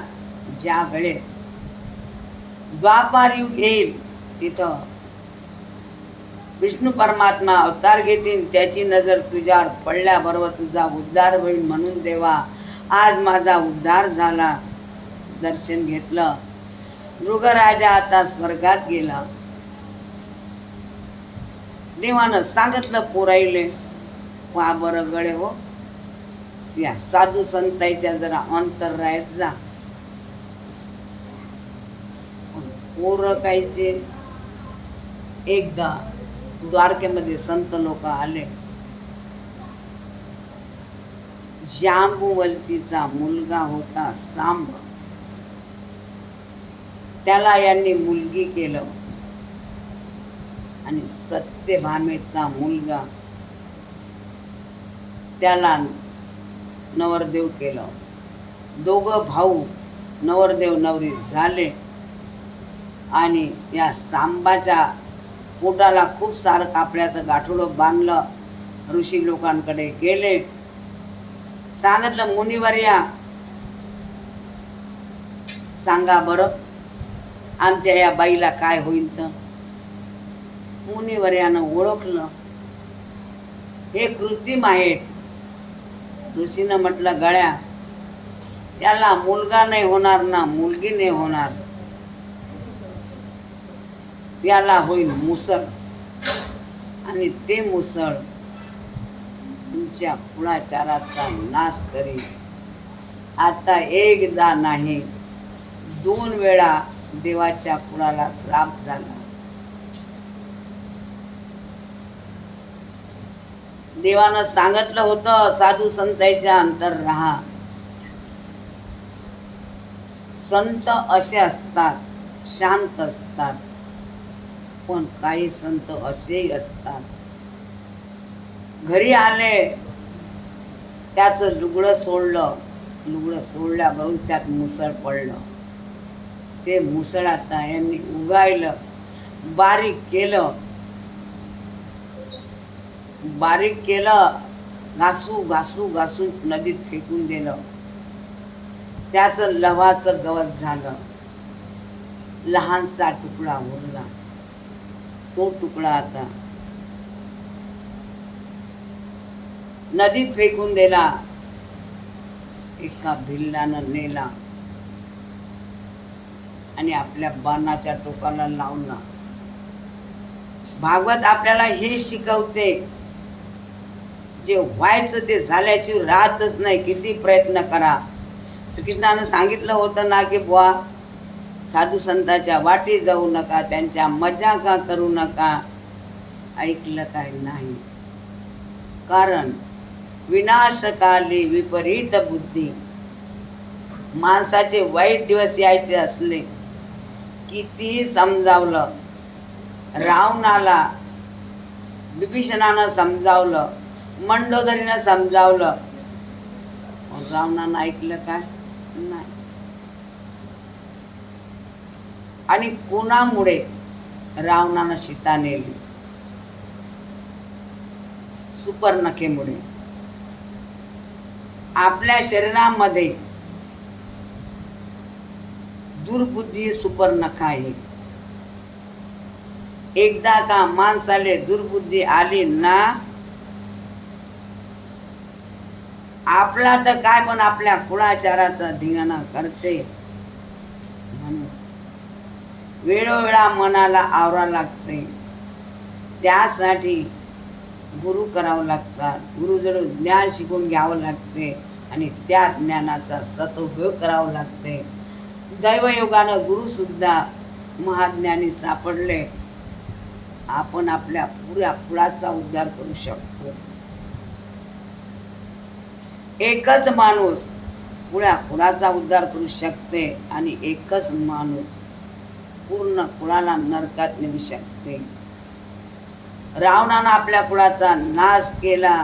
ज्या वेळेस द्वापार युग येईल तिथं विष्णू परमात्मा अवतार घेतील. त्याची नजर तुझ्यावर पडल्याबरोबर तुझा उद्धार होईल. म्हणून देवा आज माझा उद्धार झाला. दर्शन घेतलं. मृगराजा आता स्वर्गात गेला. देवानं सांगितलं पोराईले वा बरं गळे हो या साधू संतांच्या जरा अंतर राहत जा. पोरं कायचे एकदा द्वारकेमध्ये संत लोक आले. जांबुवंतीचा मुलगा होता सांब. त्याला यांनी मुलगी केलं आणि सत्यभामेचा मुलगा त्याला नवरदेव केलं. दोघं भाऊ नवरदेव नवरी झाले आणि या सांबाच्या पोटाला खूप सारं कापड्याचं गाठोडं बांधलं. ऋषी लोकांकडे गेले. सांगितलं मुनिवर्या सांगा बरं आमच्या या बाईला काय होईल. तर मुनिवर्यानं ओळखलं हे कृत्रिम आहेत. ऋषीनं म्हटलं गळ्या याला मुलगा नाही होणार ना मुलगी नाही होणार. याला होईल मुसळ आणि ते मुसळ तुमच्या कुळाचाराचा नाश करील. आता एकदा नाही 2 वेळा देवाच्या कुळाला श्राप झाला. देवानं सांगितलं होतं साधू संतांच्या अंतर राहा. संत असे असतात शांत असतात पण काही संत असेही असतात. घरी आले त्याचं लुगडं सोडलं. लुगडं सोडल्याबरोबर त्यात मुसळ पडलं. ते मुसळ आता यांनी उगायलं बारीक केलं. घासून नदीत फेकून दिलं. त्याचं लव्हाचं गवत झालं. लहानसा तुकडा उरला. तो तुकडा आता नदीत फेकून दिला. एका भिल्लानं नेला आणि आपल्या बाणाच्या टोकाला लावला. भागवत आपल्याला हे शिकवते जे व्हायचं ते झाल्याशिवाय राहतच नाही. किती प्रयत्न करा. श्रीकृष्णानं सांगितलं होतं ना की बुवा साधू संतांच्या वाटी जाऊ नका त्यांच्या मजाका करू नका. ऐकलं काय नाही. कारण विनाशकाली विपरीत बुद्धी. माणसाचे वाईट दिवस यायचे असले कितीही समजावलं. रावणाला विभीषणानं समजावलं. मंडोदरीनं समजावलं. रावणानं ऐकलं काय नाही. आणि कोणामुळे रावणानं सीता नेली. सुपर्णखेमुळे. आपल्या शरीरामध्ये दुर्बुद्धी सुपर्णखा आहे. एकदा का माणसाले दुर्बुद्धी आली ना आपला तर काय पण आपल्या कुळाचाराचा धिंगाणा करते. म्हणून वेळोवेळा मनाला आवरा लागते. त्यासाठी गुरु करावं लागतात. गुरुजवळ ज्ञान शिकून घ्यावं लागते आणि त्या ज्ञानाचा सदुपयोग करावा लागते. दैवयोगानं गुरुसुद्धा महाज्ञानी सापडले. आपण आपल्या पुऱ्या कुळाचा उद्धार करू शकतो. एकच माणूस कुळाचा उद्धार करू शकते आणि एकच माणूस पूर्ण कुळाला नरकात नेऊ शकते. रावणानं आपल्या कुळाचा नाश केला,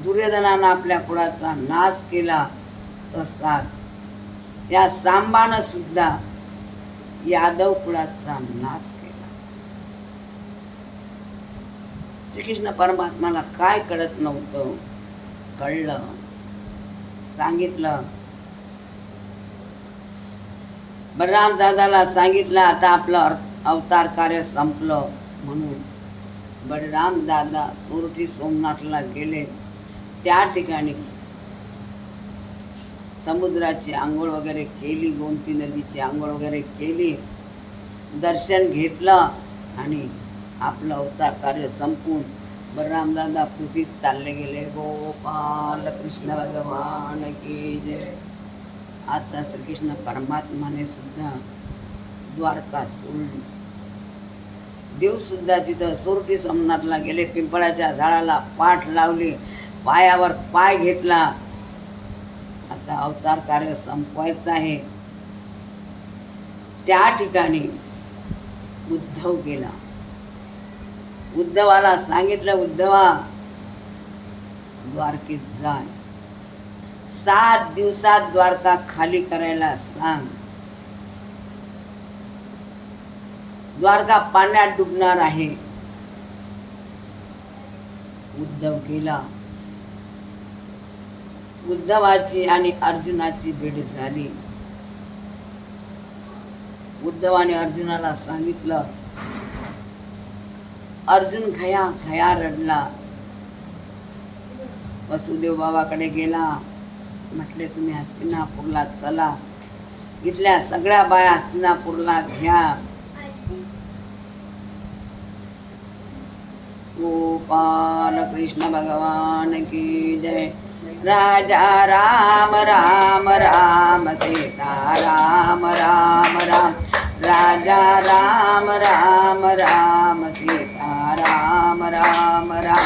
दुर्योधनानं आपल्या कुळाचा नाश केला, तसा या सांबानं सुद्धा यादव कुळाचा नाश केला. श्रीकृष्ण परमात्माला काय कळत नव्हतं, कळलं, सांगितलं. बलराम दादाला सांगितलं आता आपलं अवतार कार्य संपलं म्हणून बलराम दादा सोरठी सोमनाथला गेले. त्या ठिकाणी समुद्राची आंघोळ वगैरे केली, गोमती नदीची आंघोळ वगैरे केली, दर्शन घेतलं आणि आपलं अवतार कार्य संपून बलराम दादा पृथ्वीत चालले गेले. गोपाल कृष्ण भगवान की जय. आता श्रीकृष्ण परमात्माने सुद्धा द्वारका सोडली. देव सुद्धा तिथं सोरठी सोमनाथला गेले, पिंपळाच्या झाडाला पाठ लावली, पायावर पाय घेतला. आता अवतार कार्य संपवायचं आहे. त्या ठिकाणी उद्धव गेला. उद्धवाला सांगितलं, उद्धवा द्वारकेत जाय, 7 दिवसात द्वारका खाली करायला सांग. द्वारका पाण्यात डुबणार आहे. उद्धव गेला. उद्धवाची आणि अर्जुनाची भेट झाली. उद्धवाने अर्जुनाला सांगितलं. अर्जुन खया खया रडला. वसुदेव बाबाकडे गेला. म्हटले तुम्ही हस्तिनापूरला चला. इथल्या सगळ्या बाया हस्तिनापूरला घ्या. गोपाल कृष्ण भगवान की जय. राजा राम राम राम सीता राम राम राम. राजा राम राम राम सीता राम राम राम.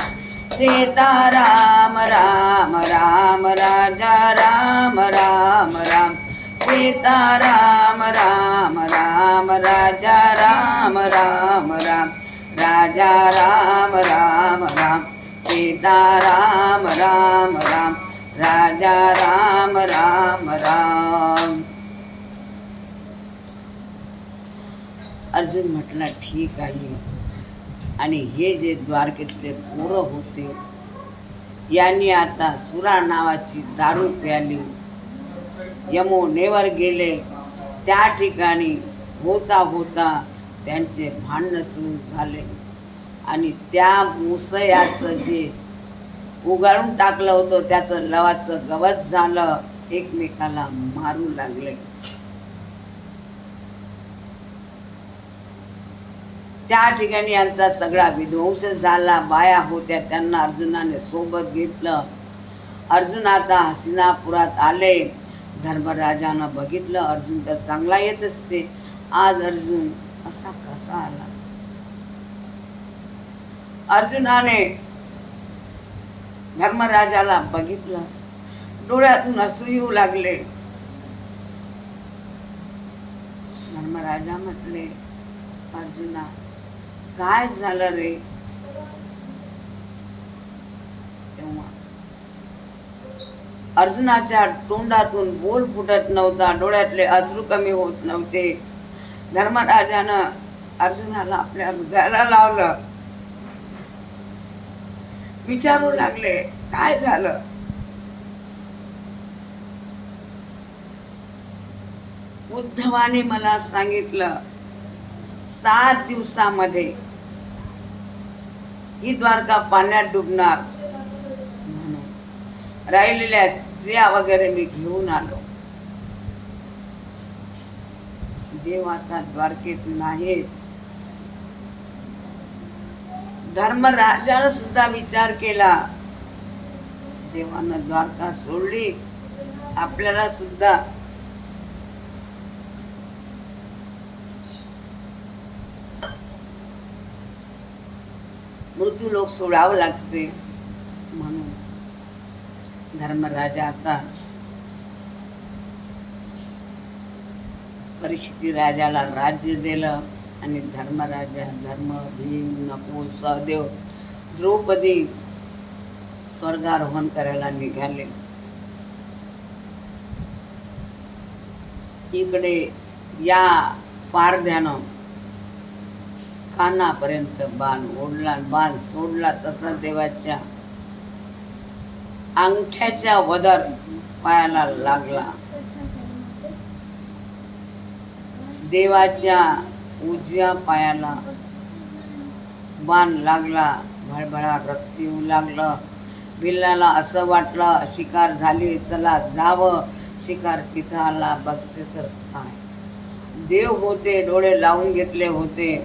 सीता राम राम राम. राजा राम राम राम. सीता राम राम राम. राजा राम राम राम. राजा राम राम राम. सीता राम राम राम. राजा राम राम राम. अर्जुन म्हटला ठीक आहे. आणि हे जे द्वारकेतले पोरं होते यांनी आता सुरा नावाची दारू प्याली, यमुनेवर गेले. त्या ठिकाणी होता होता त्यांचे भांडण सुरू झाले आणि त्या मुसयाचं जे उगाळून टाकलं होतं त्याचं लवाचं गवत झालं. एकमेकाला मारू लागले. त्या ठिकाणी यांचा सगळा विध्वंस झाला. बाया होत्या त्यांना अर्जुनाने सोबत घेतलं. अर्जुन आता हस्तिनापुरात आले. धर्मराजानं बघितलं अर्जुन तर चांगला येत असते, आज अर्जुन असा कसा आला. अर्जुनाने धर्मराजाला बघितलं, डोळ्यातून अश्रू येऊ लागले. धर्मराजा म्हटले, अर्जुना काय झालं रे. तेव्हा अर्जुनाच्या तोंडातून बोल फुटत नव्हता, डोळ्यातले अश्रू कमी होत नव्हते. धर्मराजानं अर्जुनाला आपल्या हृदयाला लावलं. विचारू लागले काय झालं. उद्धवाने मला सांगितलं 7 दिवसामध्ये ही द्वारका पाण्यात डुबणार म्हणून राहिलेल्या स्त्रिया वगैरे मी घेऊन आलो. देव आता द्वारकेत नाही. धर्मराजानं सुद्धा विचार केला. देवानं द्वारका सोडली, आपल्याला सुद्धा मृत्यूलोक सोडावं लागते म्हणून धर्मराजा आता परीक्षित राजाला राज्य दिलं आणि धर्मराजा धर्म, भीम, नकुल, सहदेव, द्रौपदी स्वर्गारोहण करायला निघाले. इकडे या पारध्यानं कानापर्यंत बाण ओढला, बाण सोडला तसा देवाच्या अंगठ्याच्या वदर पायाला लागला. देवाच्या उजव्या पायाला बाण लागला. भळभळा रक्त येऊ लागलं. भिल्लाला असं वाटलं शिकार झाली, चला जावं. शिकार तिथं आला. बघते तर काय देव होते, डोळे लावून घेतले होते.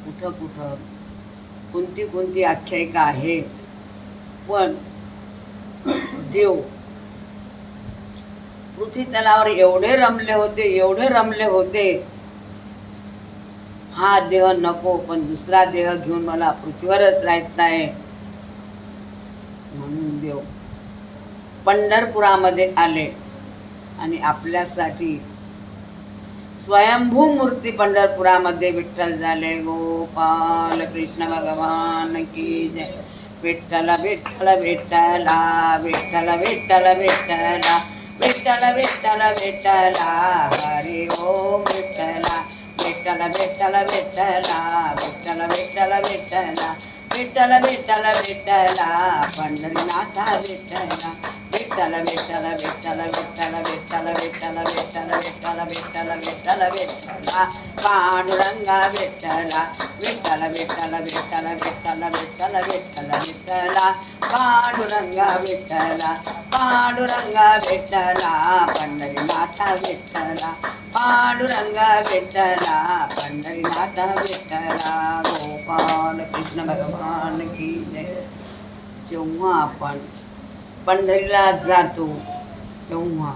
कुठं कुठं कोणती कोणती आख्यायिका आहे, पण देव पृथ्वी तलावर एवढे रमले होते, एवढे रमले होते. हा देह नको, पण दुसरा देह घेऊन मला पृथ्वीवरच राहायचं आहे. म्हणून देव पंढरपुरामध्ये आले आणि आपल्यासाठी स्वयंभू मूर्ती पंढरपुरामध्ये विठ्ठल झाले. गोपाल कृष्ण भगवान की जय. विठ्ठल विठ्ठल विठ्ठला, विठ्ठल विठ्ठल विठ्ठला, विठ्ठल विठ्ठल विठ्ठला, हरि ओम विठ्ठला. विठ्ठल विठ्ठल विठ्ठला, विठ्ठल विठ्ठल विठ्ठला, विठ्ठल विठ्ठल विठ्ठला, पंढरीनाथा विठ्ठला. विठ्ठल विठ्ठल विठ्ठल विठ्ठल विठ्ठल विठ्ठल विठ्ठल विठ्ठल विठ्ठल विठ्ठल विठ्ठला, पांडुरंगा विठ्ठला. विठ्ठल विठ्ठल विठ्ठल विठ्ठल विठ्ठल विठ्ठल विठ्ठला, पांडुरंगा विठ्ठला. पांडुरंगा विठ्ठला, पंढरीनाथा विठ्ठला. पांडुरंगा विठ्ठला, पंढरीनाथा विठ्ठला. गोपाल कृष्ण भगवान की जय. जेव्हा आपण पंढरीला जातो तेव्हा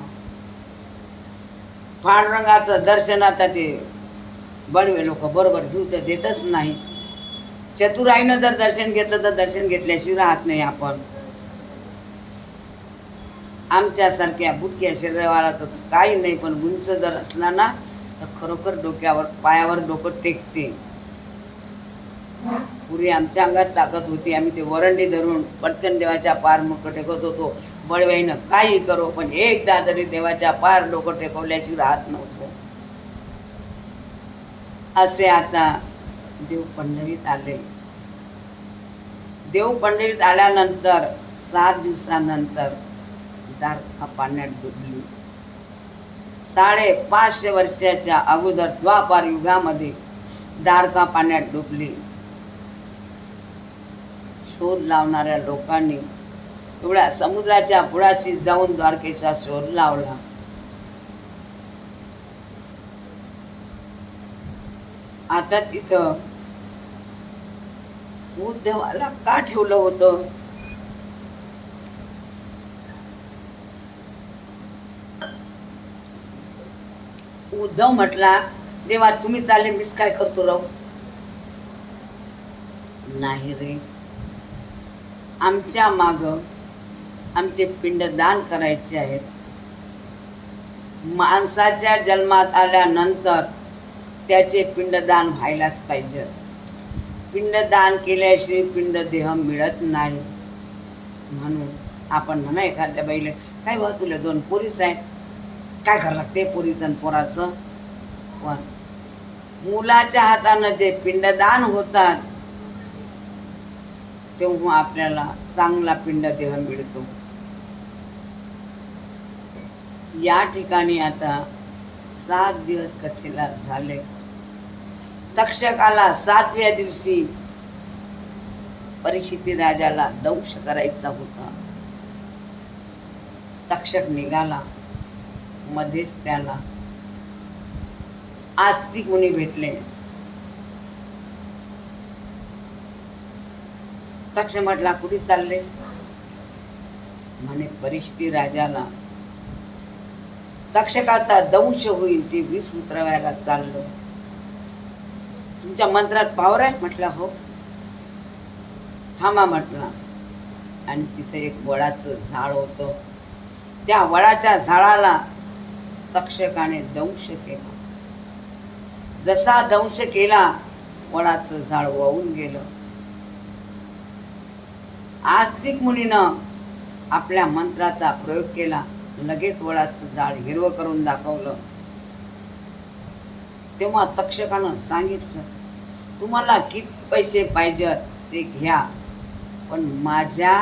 पांडुरंगाचं दर्शन आता ते बडवे लोक बरोबर घेऊ तर देतच नाही. चतुराईनं जर दर्शन घेतलं तर दर्शन घेतल्याशिवाय राहत नाही आपण. आमच्यासारख्या बुटक्या शरीरावालाचं तर काही नाही, पण उंच जर असला ना तर खरोखर डोक्यावर पायावर डोकं टेकते. पुरी आमच्या अंगात ताकद होती. आम्ही ते वरंडी धरून पटकन देवाच्या पार मुख टेकत होतो. बळवाईनं काही करो, पण एकदा तरी देवाच्या पार डोकं टेकवल्याशिवाय राहत नव्हतो. असे आता देव पंढरीत आले. देव पंढरीत आल्यानंतर 7 दिवसानंतर द्वारका पाण्यात डुबली. 550 वर्षाच्या अगोदर द्वापार युगामध्ये द्वारका पाण्यात डुबली. शोध लावणाऱ्या लोकांनी एवढ्या समुद्राच्या बुडाशी जाऊन द्वारकेचा शोध लावला. आता तिथं उद्धवाला का ठेवलं होतं? उद्धव म्हटला, देवा तुम्ही चालले, मीच काय करतो राहू? नाही रे, आमच्या माग आमचे पिंडदान करायचे आहेत. माणसाच्या जन्मात आल्यानंतर त्याचे पिंडदान व्हायलाच पाहिजे. पिंडदान केल्याशिवाय पिंडदेह मिळत नाही. म्हणून आपण म्हणा एखाद्या बाईला, काय बा तुला 2 पोरीस आहेत, काय करावं लागते पोरीचं आणि पोराचं? पण मुलाच्या हातानं जे पिंडदान होतात तेव्हा आपल्याला चांगला पिंडदेह मिळतो. या ठिकाणी आता 7 दिवस कथेला झाले. तक्षकाला 7व्या दिवशी परीक्षित राजाला दंश करायचा होता. तक्षक निघाला. मध्येच त्याला आस्तिक मुनी भेटले. तक्ष म्हटला, कुठे चालले? म्हणे परीक्षित राजाला तक्षकाचा दंश होईल ते विष उतरवायला चाललो. तुमच्या मंत्रात पावर आहे? म्हटलं हो. थांबा म्हटला. आणि तिथे एक वडाचं झाड होतं. त्या वडाच्या झाडाला तक्षकाने दंश केला. जसा दंश केला वडाचं झाड वाहून गेलं. आस्तिक मुनीनं आपल्या मंत्राचा प्रयोग केला. लगेच वडाचं झाड हिरवं करून दाखवलं. तेव्हा तक्षकानं सांगितलं, तुम्हाला किती पैसे पाहिजेत ते घ्या, पण माझ्या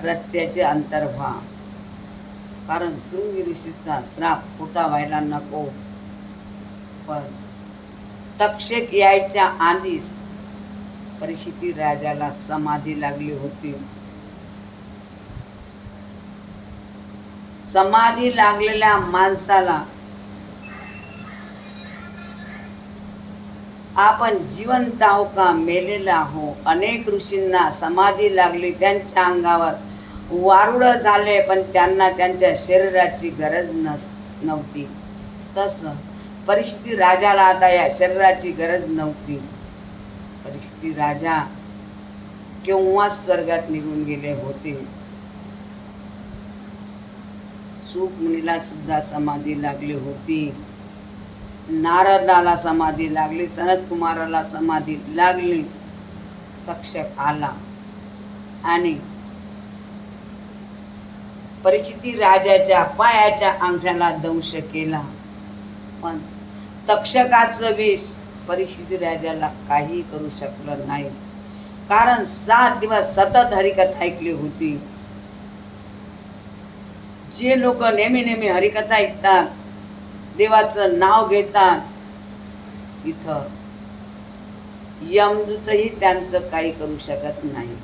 रस्त्याचे अंतर व्हा, कारण शृंगी ऋषीचा श्राप खोटा व्हायला नको. पण तक्षक यायच्या आधीच परीक्षिती राजाला समाधी लागली होती. समाधी लागलेल्या माणसाला आपण जिवंत आहो का मेलेला आहो. अनेक ऋषींना समाधी लागली, त्यांच्या अंगावर वारुळ झाले, पण त्यांना त्यांच्या शरीराची गरज नव्हती. तसं परीक्षिती राजाला आता या शरीराची गरज नव्हती. परीक्षिती राजा केव्हा स्वर्गात निघून गेले होते. सूत मुनीला सुद्धा समाधी लागली होती. नारदाला समाधी लागली, सनत कुमाराला समाधी लागली. तक्षक आला आणि परीक्षिती राजाच्या पायाच्या अंगठ्याला दंश केला. पण तक्षकाचं विष परीक्षिती राजाला काही करू शकलं नाही, कारण 7 दिवस सतत हरिकथा ऐकली होती. जे लोक नेहमी नेहमी हरिकथा ऐकतात, देवाचं नाव घेतात, इथं यमदूतही त्यांचं काही करू शकत नाही.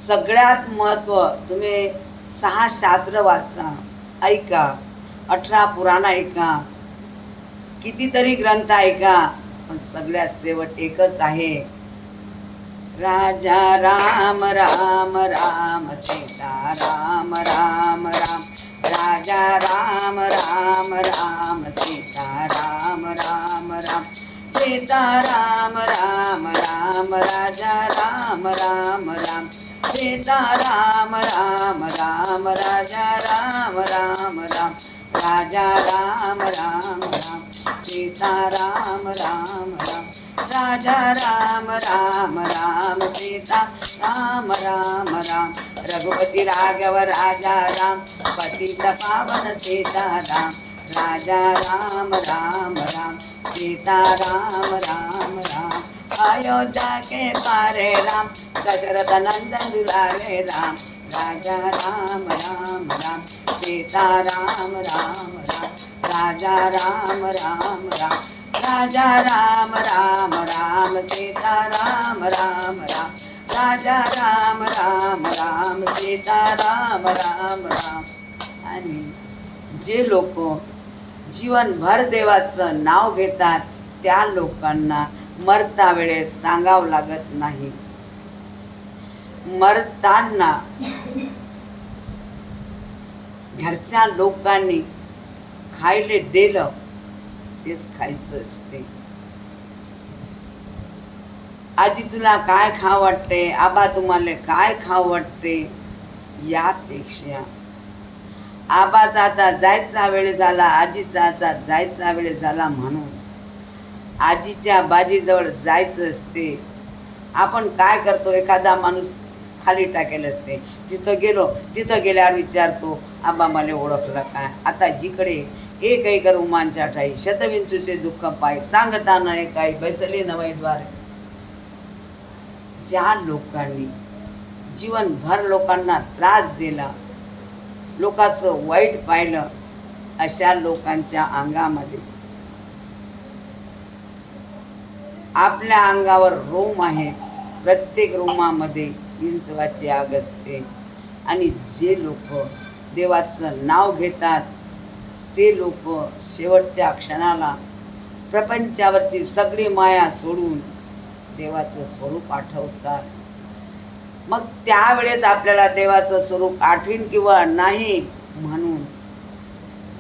सगळ्यात महत्व, तुम्ही 6 शास्त्र वाचा, ऐका, 18 पुराण ऐका, कितीतरी ग्रंथ ऐका, पण सगळ्यात शेवट एकच आहे, राजा राम राम राम सीता राम राम राम, राजा राम राम राम सीता राम राम राम, सीता राम राम राम, राजा राम राम राम, सीता राम राम राम, राजा राम राम राम, राजा राम राम राम, सीता राम राम राम, राजा राम राम राम, सीता राम राम राम, रघुपति राघव राजा राम, पतित पावन सीता राम, राजा राम राम राम, सीता राम राम राम, अयोध्या के पारे राम, दशरथ नंदन दुलारे राम, राजा राम राम राम, सीता राम राम राम, राजा राम राम राम, राजा राम राम राम, सीता राम राम राम, राजा राम राम राम, सीता राम राम राम. आणि जे लोक जीवनभर देवाचं नाव घेतात त्या लोकांना मरता वेळेस सांगावं लागत नाही. मरताना घरच्या लोकांनी खायले दिलं तेच खायचं असते. आजी तुला काय खावं वाटते, आबा तुम्हाला काय खावं वाटते, यापेक्षा आबाचा आता जायचा वेळ झाला, आजीचा आता जायचा वेळ झाला म्हणून आजीच्या बाजीजवळ जायचं असते. आपण काय करतो, एखादा माणूस खाली टाकेल असते, तिथं गेल्यावर विचारतो, आबा मला ओळखलं काय. आता जिकडे एक एकर उमांच्या ठाई, शतविंचूचे दुःख पाय, सांगता नाही काही, बैसले नवय द्वारे. ज्या लोकांनी जीवनभर लोकांना त्रास दिला, लोकांचं वाईट पाहिलं, अशा लोकांच्या अंगामध्ये, आपल्या अंगावर रोम आहे, प्रत्येक रोमामध्ये विंचवाची आग असते. आणि जे लोक देवाचं नाव घेतात ते लोक शेवटच्या क्षणाला प्रपंचावरची सगळी माया सोडून देवाचं स्वरूप आठवतात. मग त्यावेळेस आपल्याला देवाचं स्वरूप आठवीन किंवा नाही म्हणून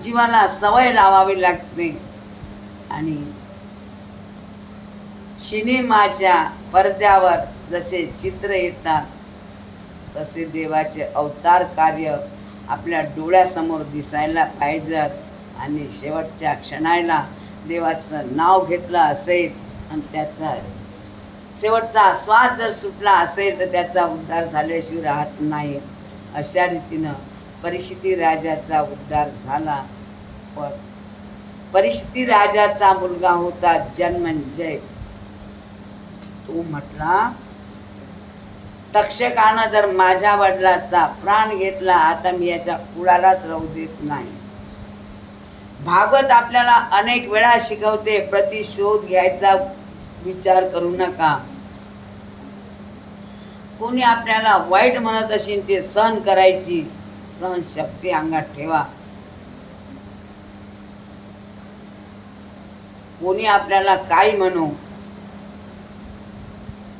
जीवाला सवय लावावी लागते. आणि सिनेमाच्या पडद्यावर जसे चित्र येतात तसे देवाचे अवतार कार्य आपल्या डोळ्यासमोर दिसायला पाहिजेत आणि शेवटच्या क्षणाला देवाचं नाव घेतलं असेल आणि त्याचा शेवटचा श्वास जर सुटला असेल तर त्याचा उद्धार झाल्याशिवाय राहत नाही. अशा रीतीनं परीक्षिती राजाचा उद्धार झाला. पण परीक्षिती राजाचा मुलगा होता जन्मंजय. तो म्हटला, तक्षकानं जर माझ्या वडिलाचा प्राण घेतला आता मी याच्या कुळालाच राहू देत नाही. भागवत आपल्याला अनेक वेळा शिकवते, प्रतिशोध घ्यायचा विचार करू नका. कोणी आपल्याला वाईट म्हणत असेल ते सहन करायची सहनशक्ती अंगात ठेवा. कोणी आपल्याला काही म्हणो,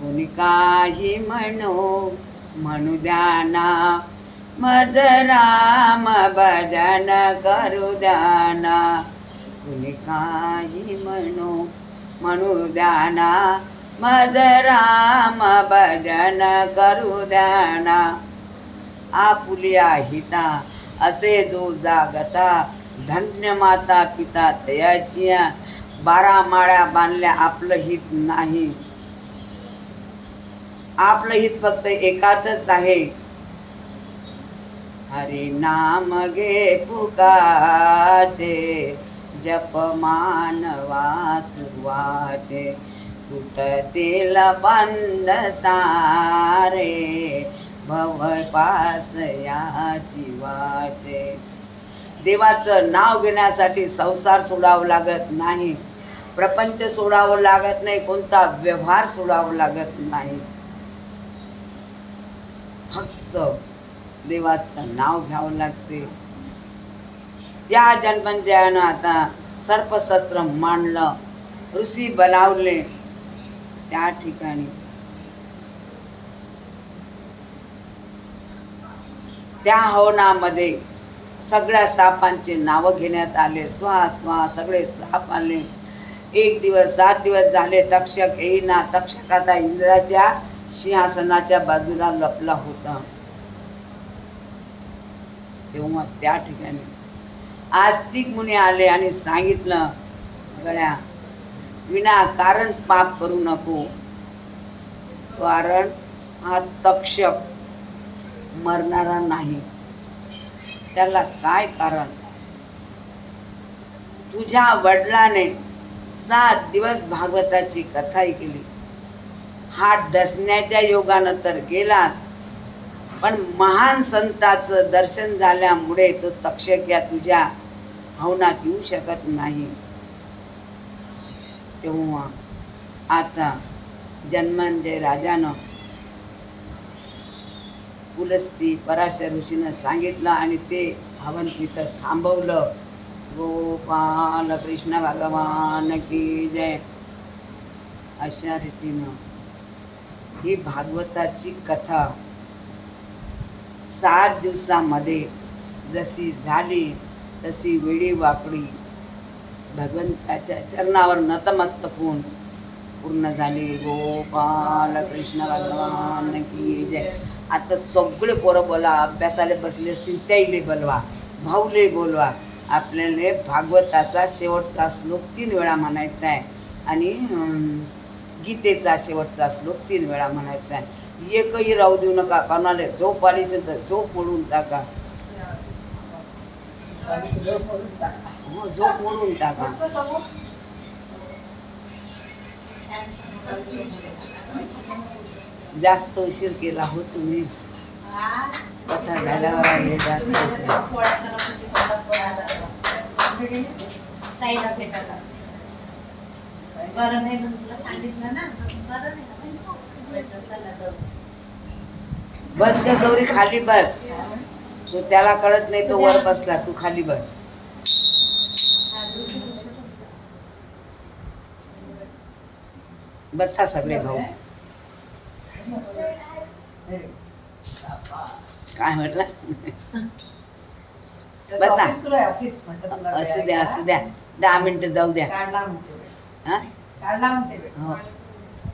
कोणी काही म्हणू द्या ना, मज राम भजन करू द्या ना. कोणी काही म्हणू द्या ना, मज राम भजन करू द्या ना. आपुलिया हिता असे जो जागता, धन्य माता पिता तयाची. 12 माळ्या बांधल्या आपलं हित नाही. आपलं हित फक्त एकातच आहे, हरि नाम घे पुकाचे, जप मानवा सुवाचे. तुटतील बंद सारे, भव पास याची वाचे. देवाचं नाव घेण्यासाठी संसार सोडावं लागत नाही, प्रपंच सोडावं लागत नाही, कोणता व्यवहार सोडावं लागत नाही. फक्त देवाचं नाव घ्यावं लागते. या जन्मंजयानं आता सर्पशस्त्र मांडलं, ऋषी बोलावले. त्या ठिकाणी त्या हवनामध्ये सगळ्या सापांचे नावं घेण्यात आले. स्वा सगळे साप आले. 1 दिवस 7 दिवस झाले, तक्षक येईना. तक्षक आता इंद्राच्या सिंहासनाच्या बाजूला लपला होता. तेव्हा त्या ठिकाणी आस्तिक मुनी आले आणि सांगितलं, गड्या विनाकारण पाप करू नको, कारण हा तक्षक मरणारा नाही. त्याला काय कारण? तुझ्या वडिलाने 7 दिवस भागवताची कथा ऐकली. हा डसण्याच्या योगानं तर गेला, पण महान संताचं दर्शन झाल्यामुळे तो तक्षक या तुझ्या हवनात येऊ शकत नाही. तेव्हा आता जन्मंजय राजानं पुलस्ती पराशर ऋषीनं सांगितलं आणि ते हवन तिथं थांबवलं. गोपाल कृष्ण भगवान की जय. अशा रीतीनं ही भागवताची कथा 7 दिवसामध्ये जशी झाली तशी वेळी वाकडी भगवंताच्या चरणावर नतमस्तक होऊन पूर्ण झाली. गोपाल कृष्ण भगवान की जय. आता सगळे पोरं बोला, अभ्यासाला बसले असतील त्याईले बोलवा, भाऊले बोलवा. आपल्याला भागवताचा शेवटचा श्लोक 3 वेळा म्हणायचा आहे आणि गीतेचा शेवटचा श्लोक 3 वेळा म्हणायचा आहे. एकही राहू देऊ नका. कोणाला झोप आली असेल तर झोप मोडून टाका. हो, झोप मोडून टाका. जास्त उशीर केला हो तुम्ही. कथा झाल्यावर आले जास्त उशीर. बस ग गौरी, खाली बस. तो त्याला कळत नाही, तो वर बसला, तू खाली बस. बसा सगळे भाऊ. काय म्हटलं? बसा. असू द्या 10 मिनिटं जाऊ द्या. हो.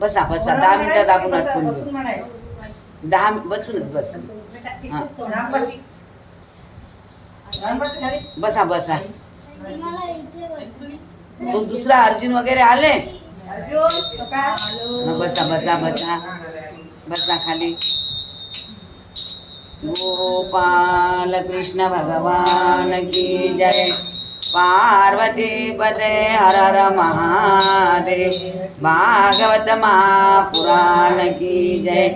बसा बसा 10 मिनिटं लागून बसून आटपून म्हणायचं. 10 बसूनच बस हां राम बस. राम बस खाली. बसा बसा तो दुसरा अर्जुन वगैरे आले अर्जुन का? हां, बसा बसा बसा बसा खाली गोपाल कृष्ण भगवान की जय पार्वती पते हर हर महादेव भागवत महापुराण की जय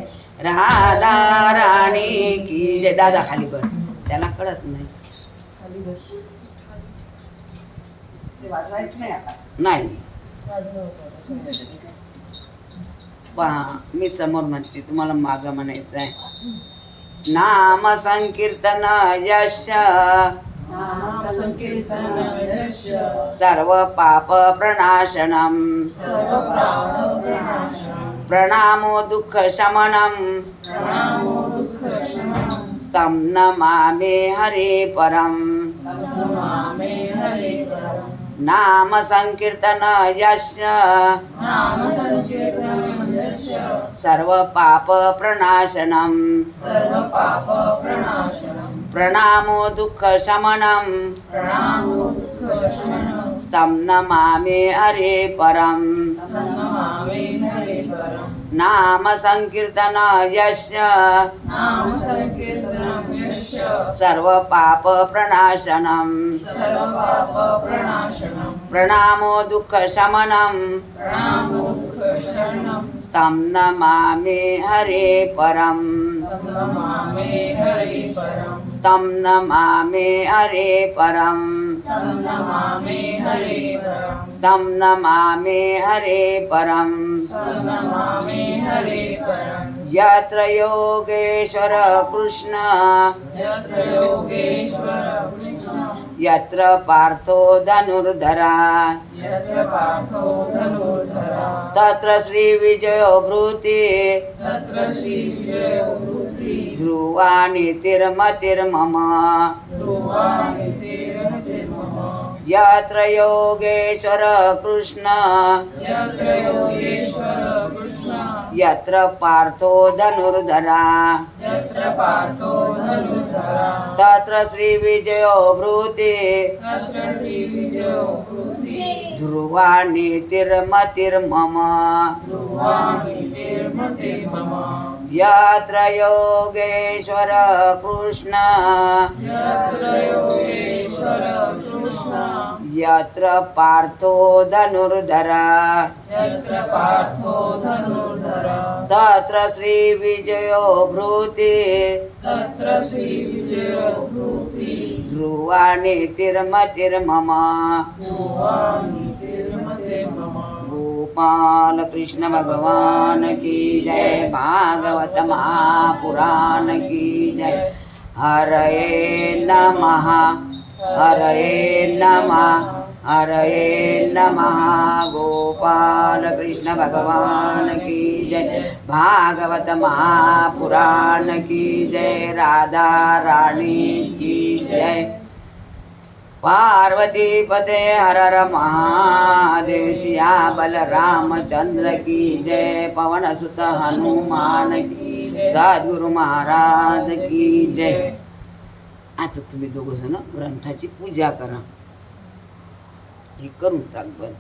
राधा राणी की जय दादा खाली बस त्याला कळत नाही ते वाजवायचं नाही आता. नाही पहा मी समोर म्हणते तुम्हाला माग म्हणायचं आहे नाम संकीर्तन यश सर्व पाप प्रणाशनम प्रणामो दुःख शमनम तं नमामि हरे परम नाम संकीर्तन यश सर्व पाप प्रणाशनम प्रणामो दुःख शमनम तं नमामि हरे परम नाम संकीर्तन यश सर्व पाप प्रणाशनम प्रणामो दुःख शमनम तं नमामि हरे परम तं नमामि हरे परम तं नमामि हरे परम यत्र योगेश्वर कृष्ण यत्र पार्थो धनुर्धरा तत्र श्री विजयो भृति ध्रुवा नीतिर्मतिर्मम यत्र योगेश्वर कृष्ण यत्र पार्थो धनुर्धरा तत्र श्री विजयो भृति ध्रुवा नीतिर्मतिर्मम यत्र योगेश्वर कृष्ण यत्र पार्थो धनुर्धरा तत्र श्री विजयो भृति ध्रुवा नीतिर्मतिर्मम गोपाल कृष्ण भगवान की जय भागवत महापुराण की जय हरे नमः हरे नमः हरे नमः गोपाल कृष्ण भगवान की जय भागवत महापुराण की जय राधा रानी की जय पार्वती पते हर हर महादेव सिया बलरामचंद्र की जय पवन सुत हनुमान की जय सद्गुरु महाराज की जय आता तुम्ही दोघं जण ग्रंथाची पूजा करा हे करून टाक बरं